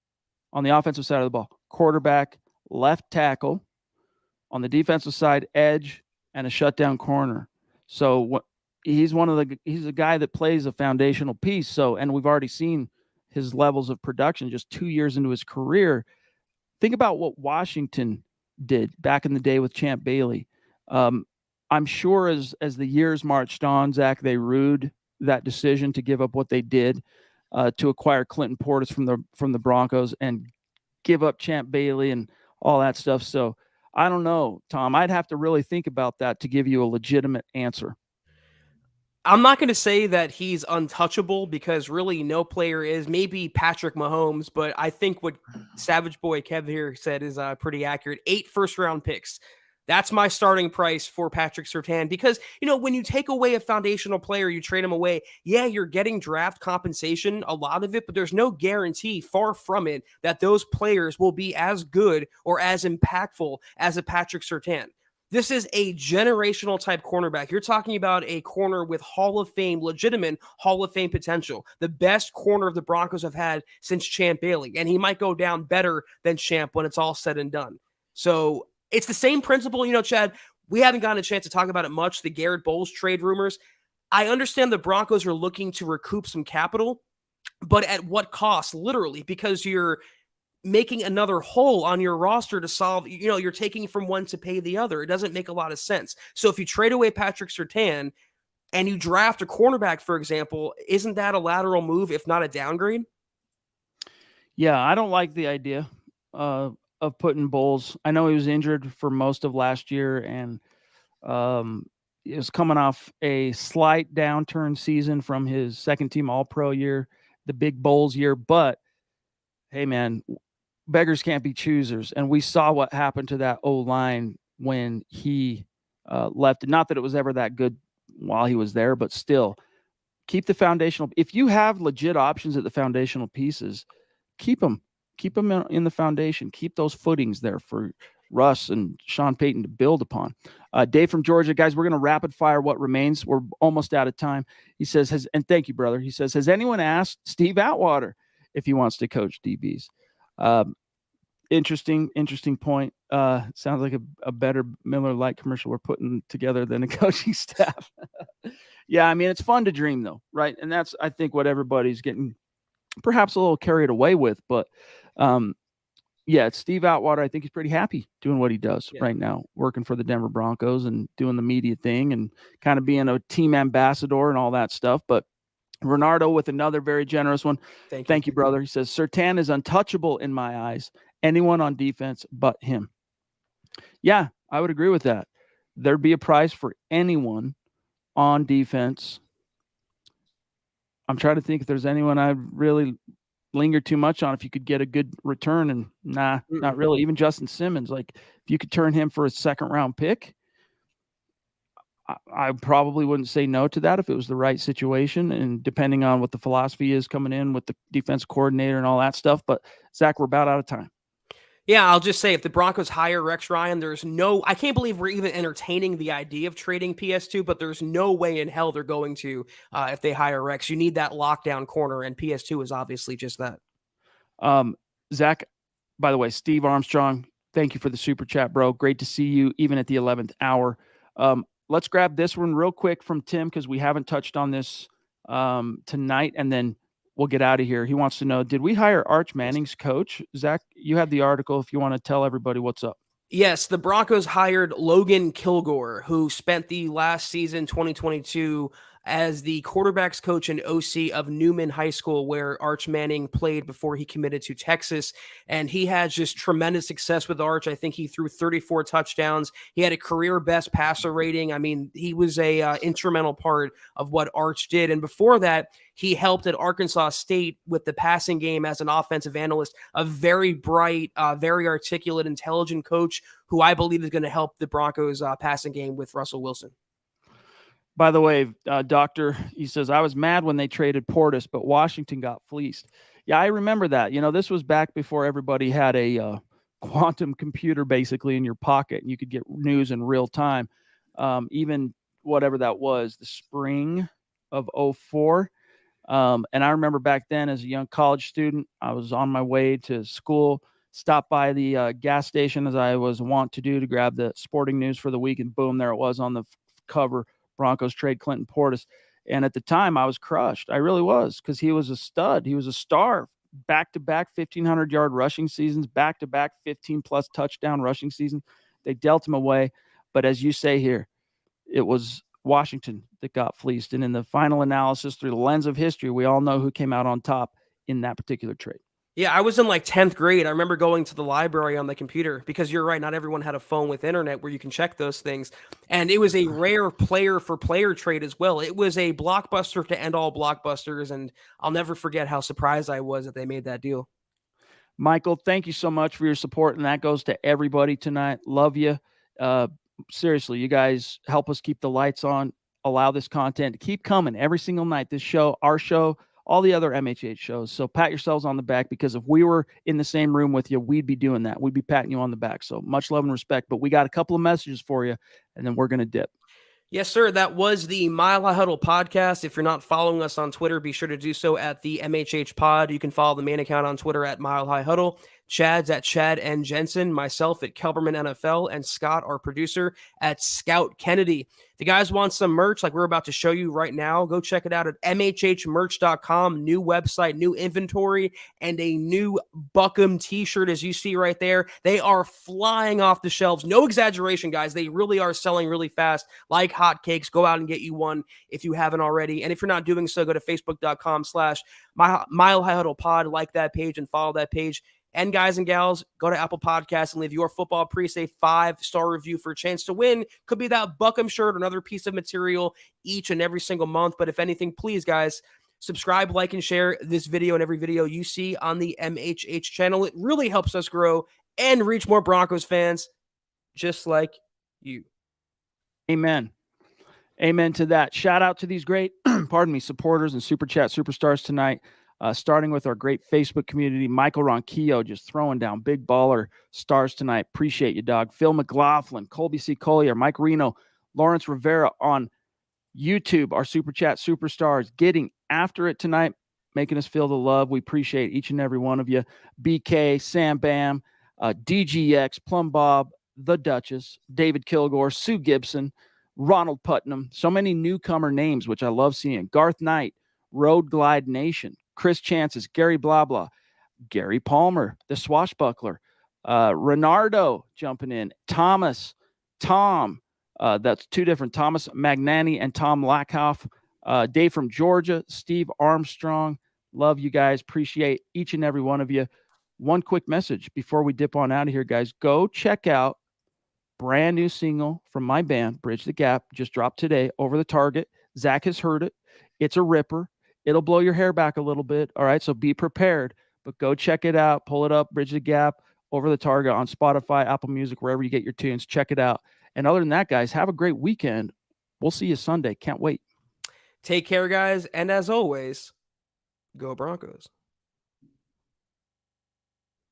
on the offensive side of the ball, quarterback, left tackle, on the defensive side, edge, and a shutdown corner. So he's a guy that plays a foundational piece. So, and we've already seen his levels of production just 2 years into his career. Think about what Washington did back in the day with Champ Bailey. Um, I'm sure as the years marched on, Zach, they rued that decision to give up what they did to acquire Clinton Portis from the Broncos and give up Champ Bailey and all that stuff. So I don't know, Tom. I'd have to really think about that to give you a legitimate answer. I'm not going to say that he's untouchable because really no player is. Maybe Patrick Mahomes, but I think what Savage Boy Kev here said is pretty accurate. 8 first-round picks. That's my starting price for Patrick Surtain because, when you take away a foundational player, you trade him away. Yeah, you're getting draft compensation, a lot of it, but there's no guarantee, far from it, that those players will be as good or as impactful as a Patrick Surtain. This is a generational type cornerback. You're talking about a corner with Hall of Fame, legitimate Hall of Fame potential. The best corner of the Broncos have had since Champ Bailey. And he might go down better than Champ when it's all said and done. So it's the same principle. Chad, we haven't gotten a chance to talk about it much. The Garrett Bowles trade rumors. I understand the Broncos are looking to recoup some capital, but at what cost? Literally, because you're making another hole on your roster to solve, you're taking from one to pay the other. It doesn't make a lot of sense. So if you trade away Patrick Surtain and you draft a cornerback, for example, isn't that a lateral move, if not a downgrade? Yeah, I don't like the idea of putting Bowles. I know he was injured for most of last year, and he was coming off a slight downturn season from his second team All-Pro year, the big Bowles year. But hey, man, beggars can't be choosers, and we saw what happened to that O-line when he left. Not that it was ever that good while he was there, but still, keep the foundational. If you have legit options at the foundational pieces, keep them in the foundation. Keep those footings there for Russ and Sean Payton to build upon. Dave from Georgia, guys, we're going to rapid fire what remains. We're almost out of time. He says, and thank you, brother. He says, has anyone asked Steve Atwater if he wants to coach DBs? Interesting point. Sounds like a better Miller Lite commercial we're putting together than a coaching staff. Yeah, I mean, it's fun to dream, though, right? And that's, I think, what everybody's getting perhaps a little carried away with. But, it's Steve Atwater. I think he's pretty happy doing what he does right now, working for the Denver Broncos and doing the media thing and kind of being a team ambassador and all that stuff. But Renardo with another very generous one. Thank you, brother. He says, Surtain is untouchable in my eyes. Anyone on defense but him. Yeah, I would agree with that. There'd be a price for anyone on defense. I'm trying to think if there's anyone I'd really linger too much on if you could get a good return, and not really. Even Justin Simmons, like if you could turn him for a second-round pick, I probably wouldn't say no to that if it was the right situation and depending on what the philosophy is coming in with the defense coordinator and all that stuff. But, Zach, we're about out of time. Yeah, I'll just say if the Broncos hire Rex Ryan, I can't believe we're even entertaining the idea of trading PS2, but there's no way in hell they're going to if they hire Rex. You need that lockdown corner, and PS2 is obviously just that. Zach, by the way, Steve Armstrong, thank you for the super chat, bro. Great to see you even at the 11th hour. Let's grab this one real quick from Tim because we haven't touched on this tonight, and then we'll get out of here. He wants to know, did we hire Arch Manning's coach? Zach, you have the article if you want to tell everybody what's up. Yes, the Broncos hired Logan Kilgore, who spent the last season, 2022, as the quarterbacks coach and OC of Newman High School, where Arch Manning played before he committed to Texas. And he had just tremendous success with Arch. I think he threw 34 touchdowns. He had a career best passer rating. I mean, he was a instrumental part of what Arch did. And before that, he helped at Arkansas State with the passing game as an offensive analyst, a very bright, very articulate, intelligent coach who I believe is going to help the Broncos passing game with Russell Wilson. By the way, Doctor, he says, I was mad when they traded Portis, but Washington got fleeced. Yeah, I remember that. This was back before everybody had a quantum computer basically in your pocket, and you could get news in real time. Even whatever that was, the spring of 2004. And I remember back then as a young college student, I was on my way to school, stopped by the gas station as I was wont to do to grab the sporting news for the week, and boom, there it was on the cover. Broncos trade Clinton Portis. And at the time, I was crushed. I really was, because he was a stud. He was a star. Back-to-back 1,500-yard rushing seasons, back-to-back 15-plus touchdown rushing season. They dealt him away. But as you say here, it was Washington that got fleeced. And in the final analysis, through the lens of history, we all know who came out on top in that particular trade. Yeah, I was in like 10th grade. I remember going to the library on the computer because you're right, not everyone had a phone with internet where you can check those things. And it was a rare player for player trade as well. It was a blockbuster to end all blockbusters. And I'll never forget how surprised I was that they made that deal. Michael, thank you so much for your support. And that goes to everybody tonight. Love you. Seriously, you guys help us keep the lights on, allow this content to keep coming every single night. This show, our show, all the other MHH shows. So pat yourselves on the back, because if we were in the same room with you, we'd be doing that. We'd be patting you on the back. So much love and respect. But we got a couple of messages for you, and then we're going to dip. Yes, sir. That was the Mile High Huddle podcast. If you're not following us on Twitter, be sure to do so at the MHH Pod. You can follow the main account on Twitter at Mile High Huddle. Chad's at Chad and Jensen, myself at Kelberman NFL, and Scott, our producer, at Scout Kennedy. If you guys want some merch like we're about to show you right now, go check it out at mhhmerch.com. New website, new inventory, and a new Buckham t-shirt, as you see right there. They are flying off the shelves. No exaggeration, guys. They really are selling really fast, like hotcakes. Go out and get you one if you haven't already. And if you're not doing so, go to facebook.com/Mile High Huddle Pod, like that page and follow that page. And guys and gals, go to Apple Podcasts and leave your football priest a 5-star review for a chance to win. Could be that Buckham shirt or another piece of material each and every single month. But if anything, please, guys, subscribe, like, and share this video and every video you see on the MHH channel. It really helps us grow and reach more Broncos fans just like you. Amen. Amen to that. Shout out to these great, supporters and Super Chat superstars tonight. Starting with our great Facebook community, Michael Ronquillo just throwing down big baller stars tonight. Appreciate you, dog. Phil McLaughlin, Colby C. Collier, Mike Reno, Lawrence Rivera on YouTube, our Super Chat superstars, getting after it tonight, making us feel the love. We appreciate each and every one of you. BK, Sam Bam, DGX, Plum Bob, The Duchess, David Kilgore, Sue Gibson, Ronald Putnam. So many newcomer names, which I love seeing. Garth Knight, Road Glide Nation, Chris Chances, Gary Blah Blah, Gary Palmer, the Swashbuckler, Renardo jumping in, Thomas, Tom, that's two different, Thomas Magnani and Tom Lackhoff, Dave from Georgia, Steve Armstrong. Love you guys. Appreciate each and every one of you. One quick message before we dip on out of here, guys. Go check out brand new single from my band, Bridge the Gap, just dropped today, Over the Target. Zach has heard it. It's a ripper. It'll blow your hair back a little bit. All right. So be prepared, but go check it out. Pull it up, Bridge the Gap, Over the Target on Spotify, Apple Music, wherever you get your tunes. Check it out. And other than that, guys, have a great weekend. We'll see you Sunday. Can't wait. Take care, guys. And as always, go Broncos.